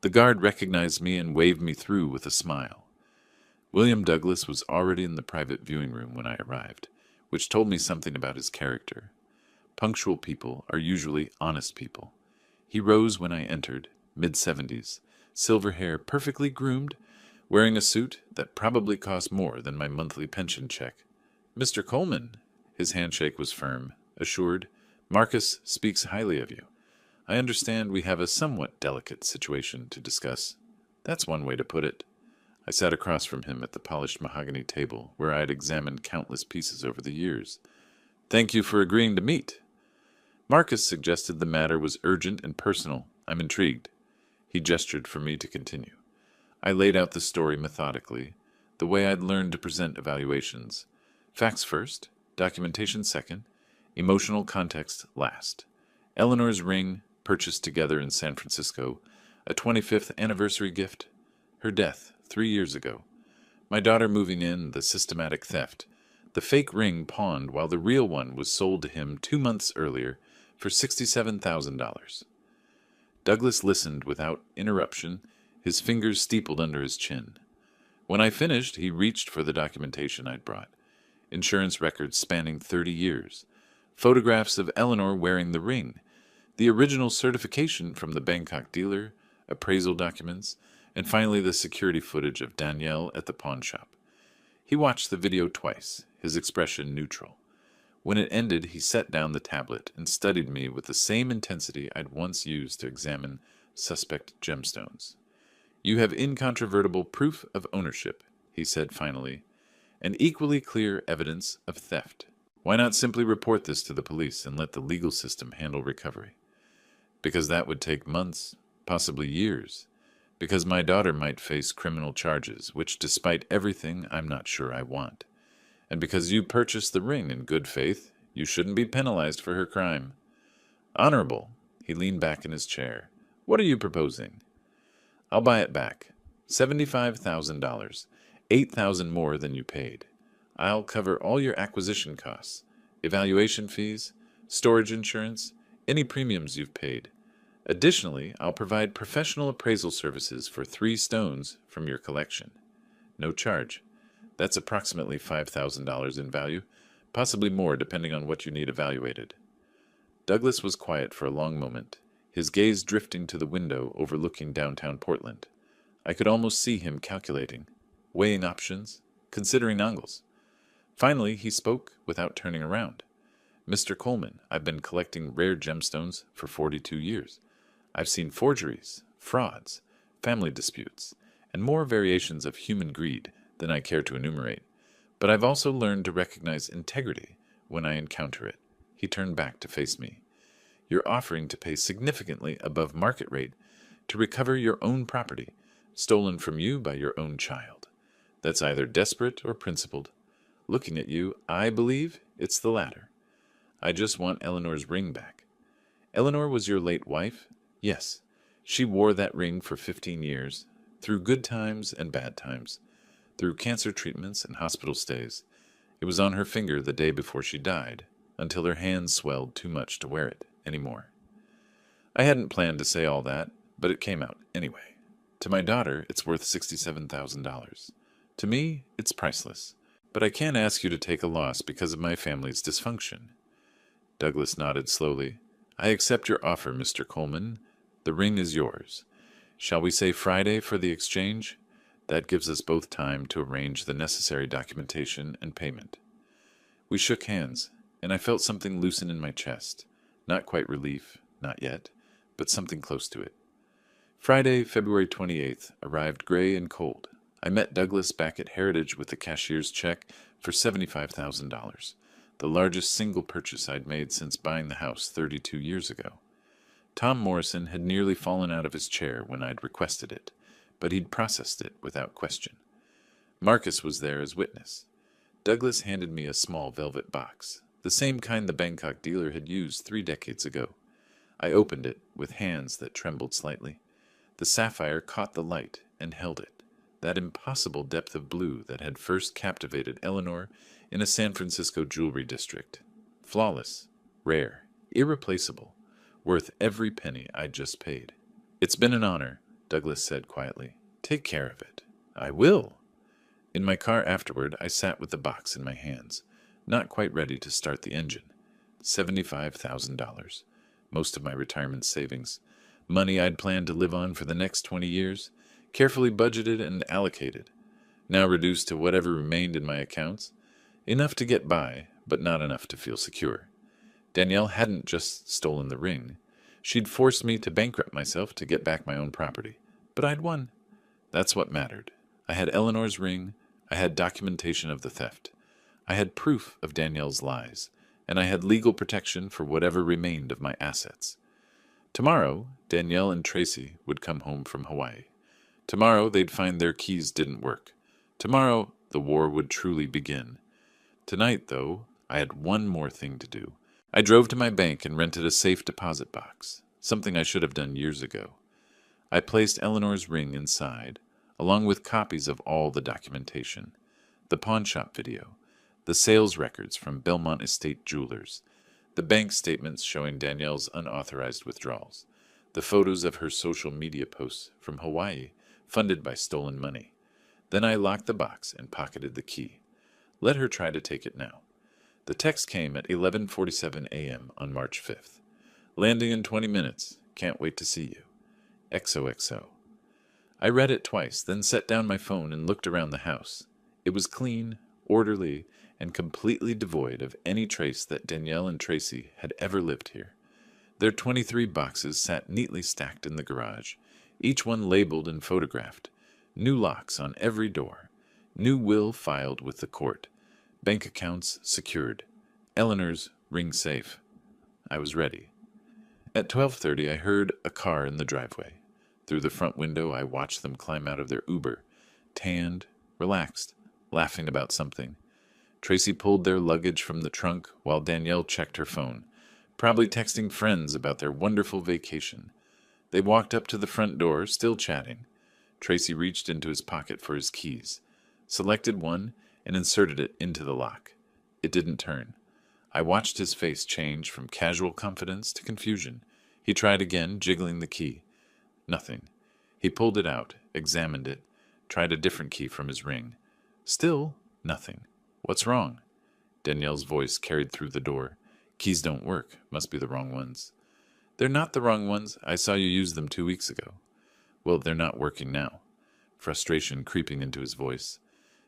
The guard recognized me and waved me through with a smile. William Douglas was already in the private viewing room when I arrived, which told me something about his character. Punctual people are usually honest people. He rose when I entered, mid-70s, silver hair perfectly groomed, wearing a suit that probably cost more than my monthly pension check. "Mr. Coleman," his handshake was firm, assured, "Marcus speaks highly of you. I understand we have a somewhat delicate situation to discuss." That's one way to put it. I sat across from him at the polished mahogany table where I had examined countless pieces over the years. "Thank you for agreeing to meet." Marcus suggested the matter was urgent and personal. I'm intrigued. He gestured for me to continue. I laid out the story methodically, the way I'd learned to present evaluations. Facts first, documentation second, emotional context last. Eleanor's ring, purchased together in San Francisco, a 25th anniversary gift. Her death, 3 years ago. My daughter moving in, the systematic theft. The fake ring pawned while the real one was sold to him 2 months earlier for $67,000. Douglas listened without interruption, his fingers steepled under his chin. When I finished, he reached for the documentation I'd brought. Insurance records spanning 30 years. Photographs of Eleanor wearing the ring. The original certification from the Bangkok dealer, appraisal documents, and finally the security footage of Danielle at the pawn shop. He watched the video twice, his expression neutral. When it ended, he set down the tablet and studied me with the same intensity I'd once used to examine suspect gemstones. "You have incontrovertible proof of ownership," he said finally, "and equally clear evidence of theft. Why not simply report this to the police and let the legal system handle recovery? Because that would take months, possibly years. Because my daughter might face criminal charges, which despite everything I'm not sure I want. And because you purchased the ring in good faith, you shouldn't be penalized for her crime. Honorable," he leaned back in his chair. "What are you proposing?" "I'll buy it back. $75,000. $8,000 more than you paid. I'll cover all your acquisition costs, evaluation fees, storage insurance, any premiums you've paid. Additionally, I'll provide professional appraisal services for 3 stones from your collection. No charge. That's approximately $5,000 in value, possibly more depending on what you need evaluated." Douglas was quiet for a long moment, his gaze drifting to the window overlooking downtown Portland. I could almost see him calculating, weighing options, considering angles. Finally, he spoke without turning around. "Mr. Coleman, I've been collecting rare gemstones for 42 years. I've seen forgeries, frauds, family disputes, and more variations of human greed than I care to enumerate. But I've also learned to recognize integrity when I encounter it." He turned back to face me. "You're offering to pay significantly above market rate to recover your own property, stolen from you by your own child. That's either desperate or principled. Looking at you, I believe it's the latter. I just want Eleanor's ring back." "Eleanor was your late wife?" "Yes. She wore that ring for 15 years, through good times and bad times, through cancer treatments and hospital stays. It was on her finger the day before she died, until her hand swelled too much to wear it anymore." I hadn't planned to say all that, but it came out anyway. To my daughter, it's worth $67,000. To me, it's priceless. But I can't ask you to take a loss because of my family's dysfunction. Douglas nodded slowly. "I accept your offer, Mr. Coleman. The ring is yours. Shall we say Friday for the exchange? That gives us both time to arrange the necessary documentation and payment." We shook hands, and I felt something loosen in my chest. Not quite relief, not yet, but something close to it. Friday, February 28th, arrived gray and cold. I met Douglas back at Heritage with the cashier's check for $75,000, the largest single purchase I'd made since buying the house 32 years ago. Tom Morrison had nearly fallen out of his chair when I'd requested it, but he'd processed it without question. Marcus was there as witness. Douglas handed me a small velvet box, the same kind the Bangkok dealer had used 3 decades ago. I opened it with hands that trembled slightly. The sapphire caught the light and held it, that impossible depth of blue that had first captivated Eleanor in a San Francisco jewelry district. Flawless, rare, irreplaceable, worth every penny I'd just paid. "It's been an honor," Douglas said quietly. "Take care of it." "I will." In my car afterward, I sat with the box in my hands, not quite ready to start the engine. $75,000. Most of my retirement savings. Money I'd planned to live on for the next 20 years, carefully budgeted and allocated. Now reduced to whatever remained in my accounts. Enough to get by, but not enough to feel secure. Danielle hadn't just stolen the ring. She'd forced me to bankrupt myself to get back my own property. But I'd won. That's what mattered. I had Eleanor's ring. I had documentation of the theft. I had proof of Danielle's lies. And I had legal protection for whatever remained of my assets. Tomorrow, Danielle and Tracy would come home from Hawaii. Tomorrow, they'd find their keys didn't work. Tomorrow, the war would truly begin. Tonight, though, I had one more thing to do. I drove to my bank and rented a safe deposit box, something I should have done years ago. I placed Eleanor's ring inside, along with copies of all the documentation, the pawnshop video, the sales records from Belmont Estate Jewelers, the bank statements showing Danielle's unauthorized withdrawals, the photos of her social media posts from Hawaii funded by stolen money. Then I locked the box and pocketed the key. Let her try to take it now. The text came at 11:47 a.m. on March 5th. "Landing in 20 minutes. Can't wait to see you. XOXO." I read it twice, then set down my phone and looked around the house. It was clean, orderly, and completely devoid of any trace that Danielle and Tracy had ever lived here. Their 23 boxes sat neatly stacked in the garage, each one labeled and photographed. New locks on every door. New will filed with the court. Bank accounts secured. Eleanor's ring safe. I was ready. At 12:30, I heard a car in the driveway. Through the front window, I watched them climb out of their Uber, tanned, relaxed, laughing about something. Tracy pulled their luggage from the trunk while Danielle checked her phone, probably texting friends about their wonderful vacation. They walked up to the front door, still chatting. Tracy reached into his pocket for his keys, selected one, and inserted it into the lock. It didn't turn. I watched his face change from casual confidence to confusion. He tried again, jiggling the key. Nothing. He pulled it out, examined it, tried a different key from his ring. Still nothing. "What's wrong?" Danielle's voice carried through the door. "Keys don't work. Must be the wrong ones." "They're not the wrong ones. I saw you use them 2 weeks ago." "Well, they're not working now." Frustration creeping into his voice.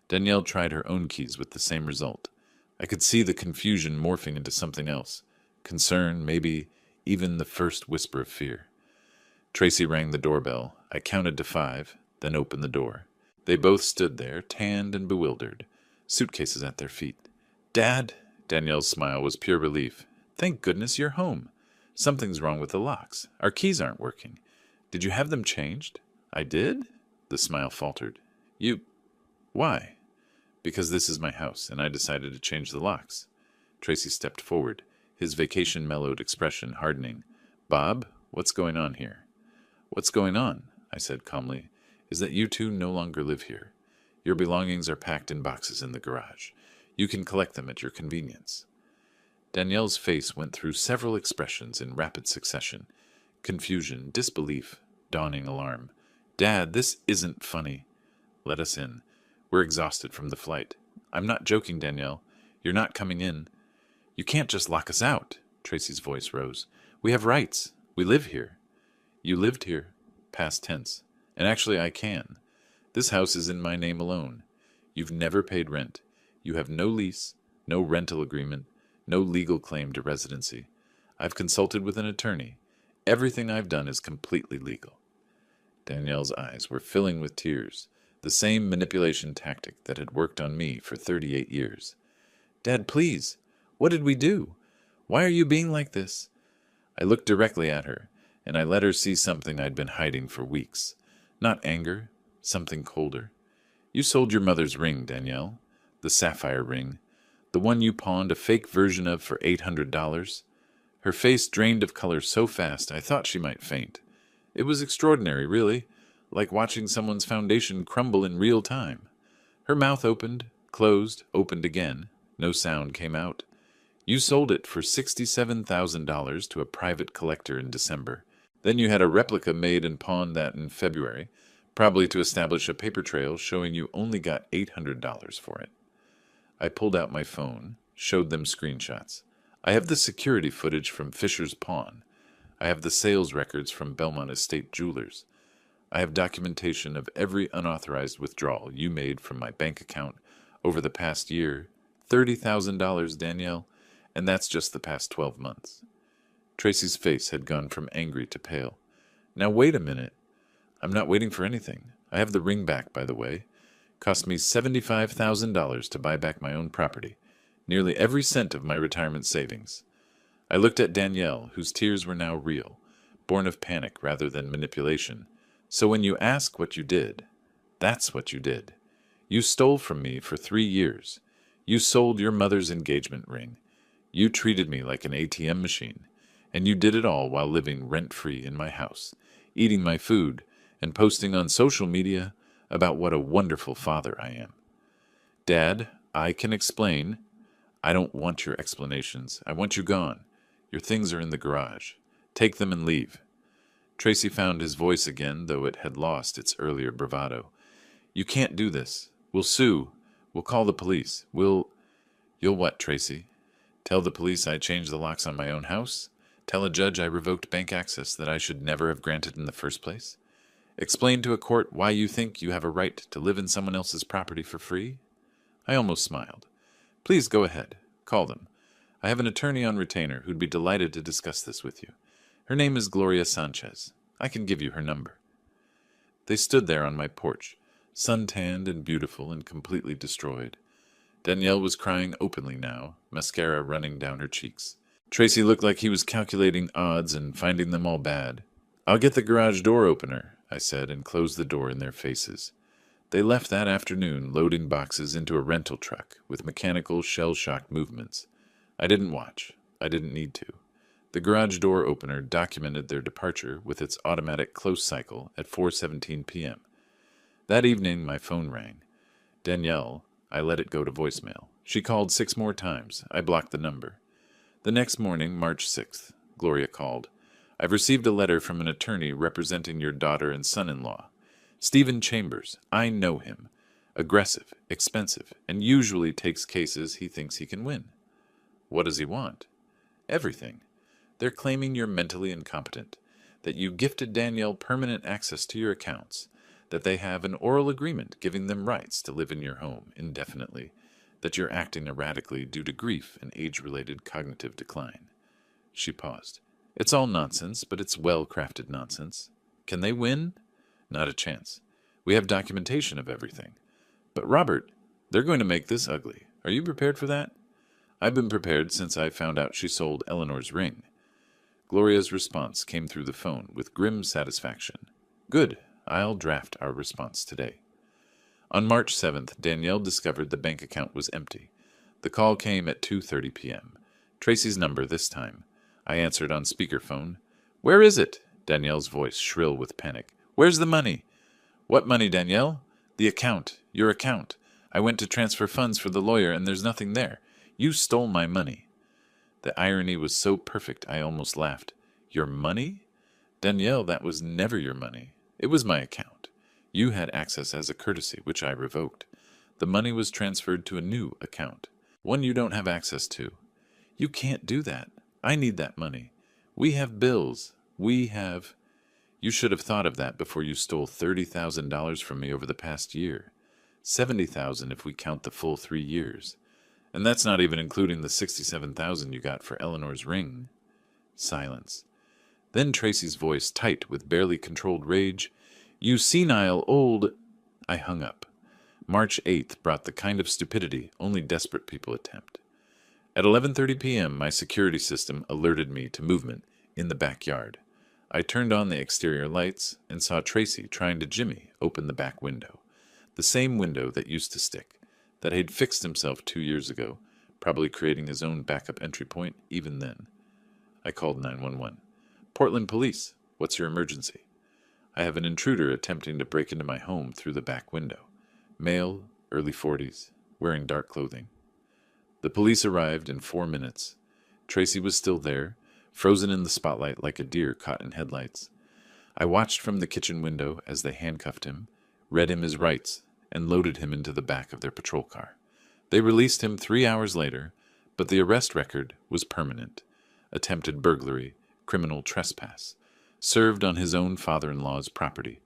Danielle tried her own keys with the same result. I could see the confusion morphing into something else. Concern, maybe even the first whisper of fear. Tracy rang the doorbell. I counted to 5, then opened the door. They both stood there, tanned and bewildered, suitcases at their feet. "Dad!" Danielle's smile was pure relief. "Thank goodness you're home. Something's wrong with the locks. Our keys aren't working. Did you have them changed?" "I did?" The smile faltered. Why?" "Because this is my house, and I decided to change the locks." Tracy stepped forward, his vacation-mellowed expression hardening. "Bob, what's going on here?" "What's going on," I said calmly, "is that you two no longer live here. Your belongings are packed in boxes in the garage. You can collect them at your convenience." Danielle's face went through several expressions in rapid succession. Confusion, disbelief, dawning alarm. "Dad, this isn't funny." "Let us in. We're exhausted from the flight." "I'm not joking, Danielle. You're not coming in." "You can't just lock us out." Tracy's voice rose. "We have rights. We live here." "You lived here." Past tense. "And actually I can. This house is in my name alone. You've never paid rent. You have no lease, no rental agreement, no legal claim to residency. I've consulted with an attorney. Everything I've done is completely legal." Danielle's eyes were filling with tears, the same manipulation tactic that had worked on me for 38 years. "Dad, please. What did we do? Why are you being like this?" I looked directly at her, and I let her see something I'd been hiding for weeks. Not anger, something colder. You sold your mother's ring, Danielle. The sapphire ring. The one you pawned a fake version of for $800. Her face drained of color so fast I thought she might faint. It was extraordinary, really, like watching someone's foundation crumble in real time. Her mouth opened, closed, opened again. No sound came out. You sold it for $67,000 to a private collector in December. Then you had a replica made and pawned that in February, probably to establish a paper trail showing you only got $800 for it. I pulled out my phone, showed them screenshots. I have the security footage from Fisher's Pawn. I have the sales records from Belmont Estate Jewelers. I have documentation of every unauthorized withdrawal you made from my bank account over the past year. $30,000, Danielle, and that's just the past 12 months. Tracy's face had gone from angry to pale. Now wait a minute. I'm not waiting for anything. I have the ring back, by the way. Cost me $75,000 to buy back my own property, nearly every cent of my retirement savings. I looked at Danielle, whose tears were now real, born of panic rather than manipulation. So when you ask what you did, that's what you did. You stole from me for 3 years. You sold your mother's engagement ring. You treated me like an ATM machine. And you did it all while living rent-free in my house, eating my food, and posting on social media about what a wonderful father I am. Dad, I can explain. I don't want your explanations. I want you gone. Your things are in the garage. Take them and leave. Tracy found his voice again, though it had lost its earlier bravado. You can't do this. We'll sue. We'll call the police. You'll what, Tracy? Tell the police I changed the locks on my own house? Tell a judge I revoked bank access that I should never have granted in the first place? Explain to a court why you think you have a right to live in someone else's property for free? I almost smiled. Please go ahead. Call them. I have an attorney on retainer who'd be delighted to discuss this with you. Her name is Gloria Sanchez. I can give you her number. They stood there on my porch, sun-tanned and beautiful and completely destroyed. Danielle was crying openly now, mascara running down her cheeks. Tracy looked like he was calculating odds and finding them all bad. I'll get the garage door opener, I said, and closed the door in their faces. They left that afternoon, loading boxes into a rental truck with mechanical, shell-shocked movements. I didn't watch. I didn't need to. The garage door opener documented their departure with its automatic close cycle at 4:17 p.m. That evening, my phone rang. Danielle, I let it go to voicemail. She called 6 more times. I blocked the number. The next morning, March 6th, Gloria called. I've received a letter from an attorney representing your daughter and son-in-law. Stephen Chambers. I know him. Aggressive, expensive, and usually takes cases he thinks he can win. What does he want? Everything. They're claiming you're mentally incompetent, that you gifted Danielle permanent access to your accounts, that they have an oral agreement giving them rights to live in your home indefinitely, that you're acting erratically due to grief and age-related cognitive decline. She paused. It's all nonsense, but it's well-crafted nonsense. Can they win? Not a chance. We have documentation of everything. But Robert, they're going to make this ugly. Are you prepared for that? I've been prepared since I found out she sold Eleanor's ring. Gloria's response came through the phone with grim satisfaction. Good. I'll draft our response today. On March 7th, Danielle discovered the bank account was empty. The call came at 2:30 p.m. Tracy's number this time. I answered on speakerphone. Where is it? Danielle's voice shrill with panic. Where's the money? What money, Danielle? The account. Your account. I went to transfer funds for the lawyer and there's nothing there. You stole my money. The irony was so perfect I almost laughed. Your money? Danielle, that was never your money. It was my account. You had access as a courtesy, which I revoked. The money was transferred to a new account, one you don't have access to. You can't do that. I need that money. We have bills. You should have thought of that before you stole $30,000 from me over the past year. $70,000 if we count the full 3 years. And that's not even including the $67,000 you got for Eleanor's ring. Silence. Then Tracy's voice, tight with barely controlled rage. You senile old... I hung up. March 8th brought the kind of stupidity only desperate people attempt. At 11:30 p.m., my security system alerted me to movement in the backyard. I turned on the exterior lights and saw Tracy trying to jimmy open the back window. The same window that used to stick, that he'd fixed himself 2 years ago, probably creating his own backup entry point even then. I called 911. Portland Police, what's your emergency? I have an intruder attempting to break into my home through the back window. Male, early 40s, wearing dark clothing. The police arrived in 4 minutes. Tracy was still there, frozen in the spotlight like a deer caught in headlights. I watched from the kitchen window as they handcuffed him, read him his rights, and loaded him into the back of their patrol car. They released him 3 hours later, but the arrest record was permanent. Attempted burglary, criminal trespass. Served on his own father-in-law's property.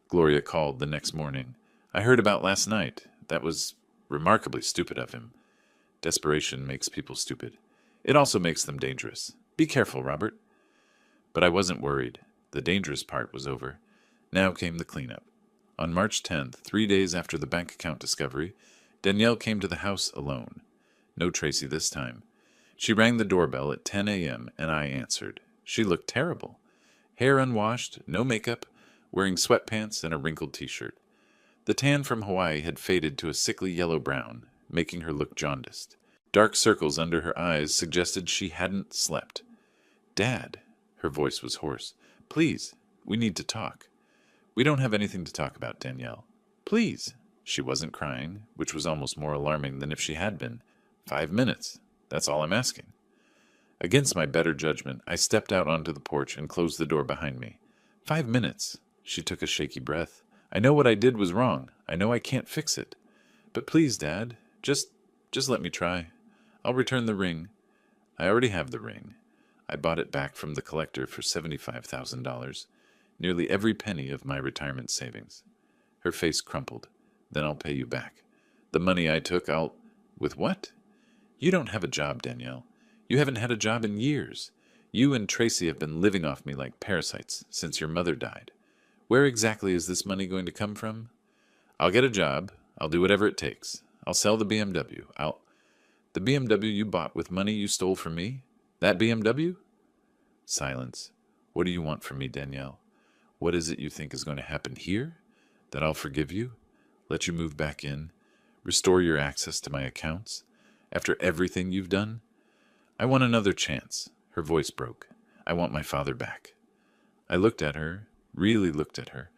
Gloria called the next morning. I heard about last night. That was remarkably stupid of him. Desperation makes people stupid. It also makes them dangerous. Be careful, Robert. But I wasn't worried. The dangerous part was over. Now came the cleanup. On March 10th, 3 days after the bank account discovery, Danielle came to the house alone. No Tracy this time. She rang the doorbell at 10 a.m. and I answered. She looked terrible. Hair unwashed, no makeup, wearing sweatpants and a wrinkled t-shirt. The tan from Hawaii had faded to a sickly yellow-brown, making her look jaundiced. Dark circles under her eyes suggested she hadn't slept. Dad, her voice was hoarse. Please, we need to talk. We don't have anything to talk about, Danielle. Please. She wasn't crying, which was almost more alarming than if she had been. 5 minutes. That's all I'm asking. Against my better judgment, I stepped out onto the porch and closed the door behind me. 5 minutes. She took a shaky breath. I know what I did was wrong. I know I can't fix it. But please, Dad, just let me try. I'll return the ring. I already have the ring. I bought it back from the collector for $75,000, nearly every penny of my retirement savings. Her face crumpled. Then I'll pay you back. The money I took, With what? You don't have a job, Danielle. You haven't had a job in years. You and Tracy have been living off me like parasites since your mother died. Where exactly is this money going to come from? I'll get a job. I'll do whatever it takes. I'll sell the BMW. The BMW you bought with money you stole from me? That BMW? Silence. What do you want from me, Danielle? What is it you think is going to happen here? That I'll forgive you? Let you move back in? Restore your access to my accounts? After everything you've done? I want another chance. Her voice broke. I want my father back. I looked at her, really looked at her,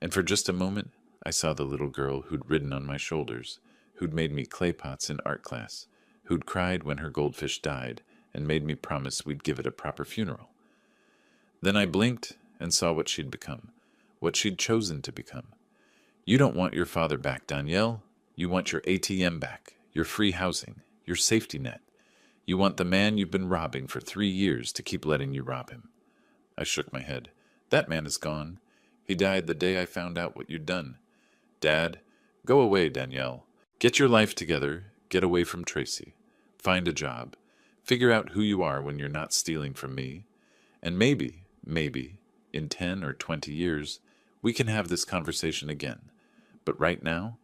and for just a moment I saw the little girl who'd ridden on my shoulders, who'd made me clay pots in art class, who'd cried when her goldfish died and made me promise we'd give it a proper funeral. Then I blinked and saw what she'd become, what she'd chosen to become. You don't want your father back, Danielle. You want your ATM back, your free housing, your safety net. You want the man you've been robbing for 3 years to keep letting you rob him. I shook my head. That man is gone. He died the day I found out what you'd done. Dad, go away, Danielle. Get your life together. Get away from Tracy. Find a job. Figure out who you are when you're not stealing from me. And maybe, in 10 or 20 years, we can have this conversation again. But right now,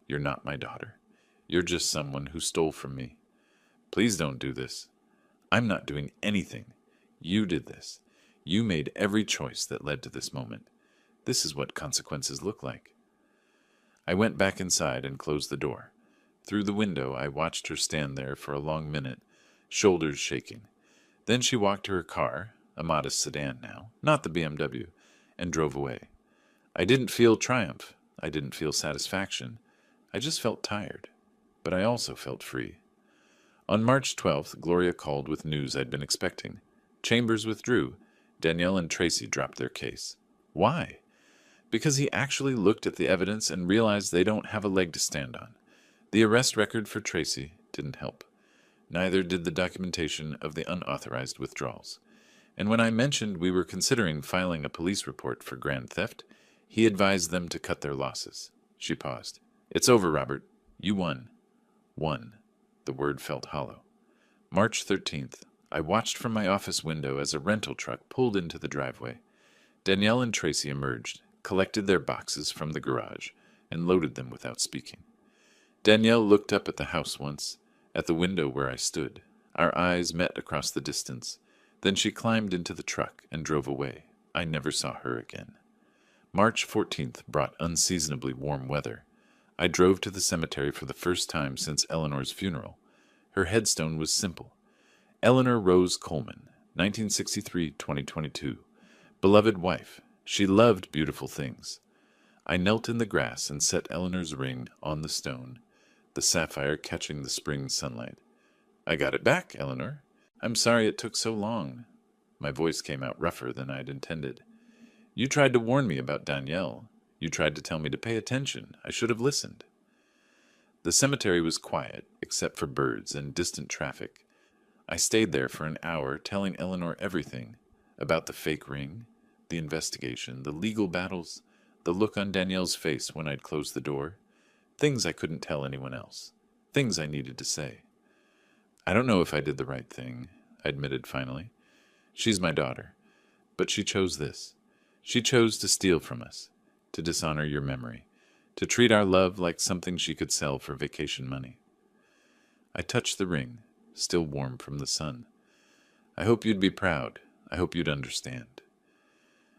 you're not my daughter. You're just someone who stole from me. Please don't do this. I'm not doing anything. You did this. You made every choice that led to this moment. This is what consequences look like. I went back inside and closed the door. Through the window, I watched her stand there for a long minute, shoulders shaking. Then she walked to her car, a modest sedan now, not the BMW, and drove away. I didn't feel triumph. I didn't feel satisfaction. I just felt tired. But I also felt free. On March 12th, Gloria called with news I'd been expecting. Chambers withdrew. Danielle and Tracy dropped their case. Why? Because he actually looked at the evidence and realized they don't have a leg to stand on. The arrest record for Tracy didn't help. Neither did the documentation of the unauthorized withdrawals. And when I mentioned we were considering filing a police report for grand theft, he advised them to cut their losses. She paused. It's over, Robert. You won. Won. The word felt hollow. March 13th. I watched from my office window as a rental truck pulled into the driveway. Danielle and Tracy emerged, collected their boxes from the garage, and loaded them without speaking. Danielle looked up at the house once, at the window where I stood. Our eyes met across the distance. Then she climbed into the truck and drove away. I never saw her again. March 14th brought unseasonably warm weather. I drove to the cemetery for the first time since Eleanor's funeral. Her headstone was simple. Eleanor Rose Coleman, 1963-2022. Beloved wife. She loved beautiful things. I knelt in the grass and set Eleanor's ring on the stone, the sapphire catching the spring sunlight. I got it back, Eleanor. I'm sorry it took so long. My voice came out rougher than I'd intended. You tried to warn me about Danielle. You tried to tell me to pay attention. I should have listened. The cemetery was quiet, except for birds and distant traffic. I stayed there for an hour, telling Eleanor everything about the fake ring, the investigation, the legal battles, the look on Danielle's face when I'd closed the door, things I couldn't tell anyone else, things I needed to say. I don't know if I did the right thing, I admitted finally. She's my daughter, but she chose this. She chose to steal from us, to dishonor your memory, to treat our love like something she could sell for vacation money. I touched the ring, still warm from the sun. I hope you'd be proud. I hope you'd understand.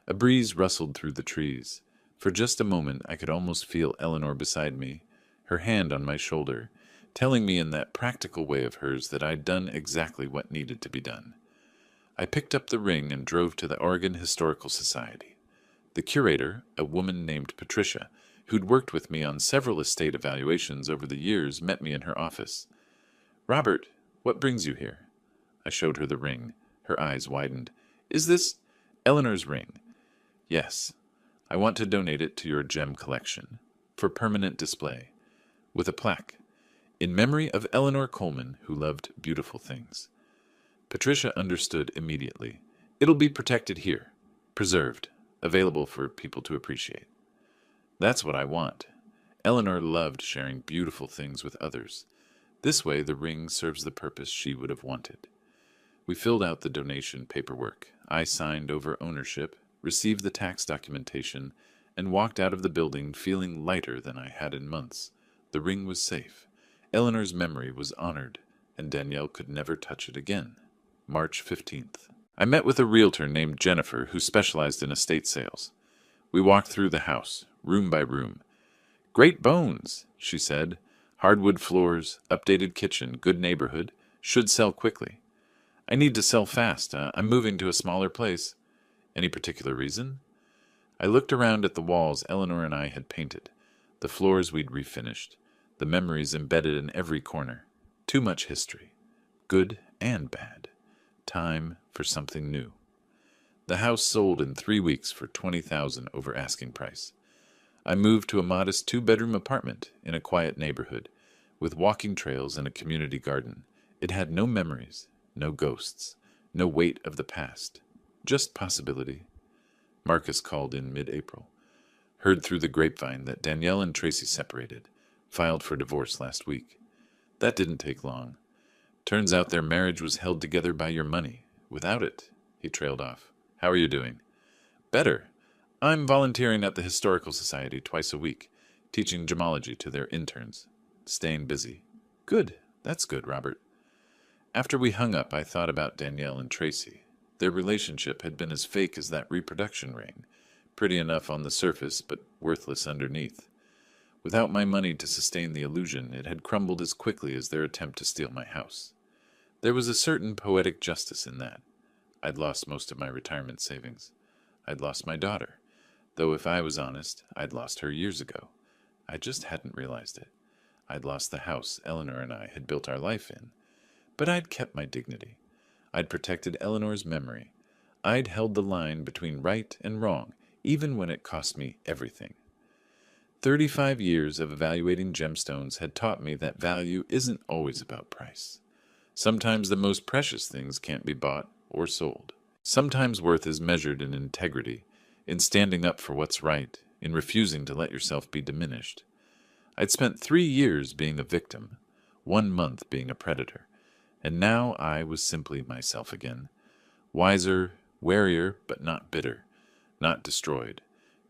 A breeze rustled through the trees. For just a moment I could almost feel Eleanor beside me, her hand on my shoulder, telling me in that practical way of hers that I'd done exactly what needed to be done. I picked up the ring and drove to the Oregon Historical Society. The curator, a woman named Patricia, who'd worked with me on several estate evaluations over the years, met me in her office. Robert, what brings you here? I showed her the ring. Her eyes widened. Is this Eleanor's ring? Yes. I want to donate it to your gem collection, for permanent display, with a plaque, in memory of Eleanor Coleman, who loved beautiful things. Patricia understood immediately. It'll be protected here, preserved, available for people to appreciate. That's what I want. Eleanor loved sharing beautiful things with others. This way the ring serves the purpose she would have wanted. We filled out the donation paperwork. I signed over ownership, received the tax documentation, and walked out of the building feeling lighter than I had in months. The ring was safe. Eleanor's memory was honored, and Danielle could never touch it again. March 15th. I met with a realtor named Jennifer who specialized in estate sales. We walked through the house, room by room. Great bones, she said. Hardwood floors, updated kitchen, good neighborhood, should sell quickly. I need to sell fast. I'm moving to a smaller place. Any particular reason? I looked around at the walls Eleanor and I had painted, the floors we'd refinished, the memories embedded in every corner. Too much history, good and bad. Time for something new. The house sold in 3 weeks for $20,000 over asking price. I moved to a modest 2-bedroom apartment in a quiet neighborhood, with walking trails and a community garden. It had no memories, no ghosts, no weight of the past, just possibility. Marcus called in mid-April. Heard through the grapevine that Danielle and Tracy separated, filed for divorce last week. That didn't take long. Turns out their marriage was held together by your money. Without it, he trailed off. How are you doing? Better. I'm volunteering at the Historical Society twice a week, teaching gemology to their interns. Staying busy. Good. That's good, Robert. After we hung up, I thought about Danielle and Tracy. Their relationship had been as fake as that reproduction ring. Pretty enough on the surface, but worthless underneath. Without my money to sustain the illusion, it had crumbled as quickly as their attempt to steal my house. There was a certain poetic justice in that. I'd lost most of my retirement savings. I'd lost my daughter, though if I was honest, I'd lost her years ago. I just hadn't realized it. I'd lost the house Eleanor and I had built our life in. But I'd kept my dignity. I'd protected Eleanor's memory. I'd held the line between right and wrong, even when it cost me everything. 35 years of evaluating gemstones had taught me that value isn't always about price. Sometimes the most precious things can't be bought or sold. Sometimes worth is measured in integrity, in standing up for what's right, in refusing to let yourself be diminished. I'd spent 3 years being a victim, 1 month being a predator, and now I was simply myself again. Wiser, warier, but not bitter, not destroyed.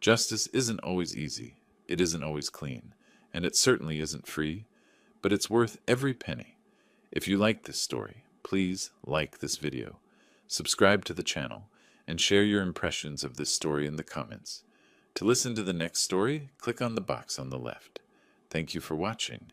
Justice isn't always easy. It isn't always clean, and it certainly isn't free, but it's worth every penny. If you like this story, please like this video. subscribe to the channel, and share your impressions of this story in the comments. To listen to the next story, click on the box on the left. Thank you for watching.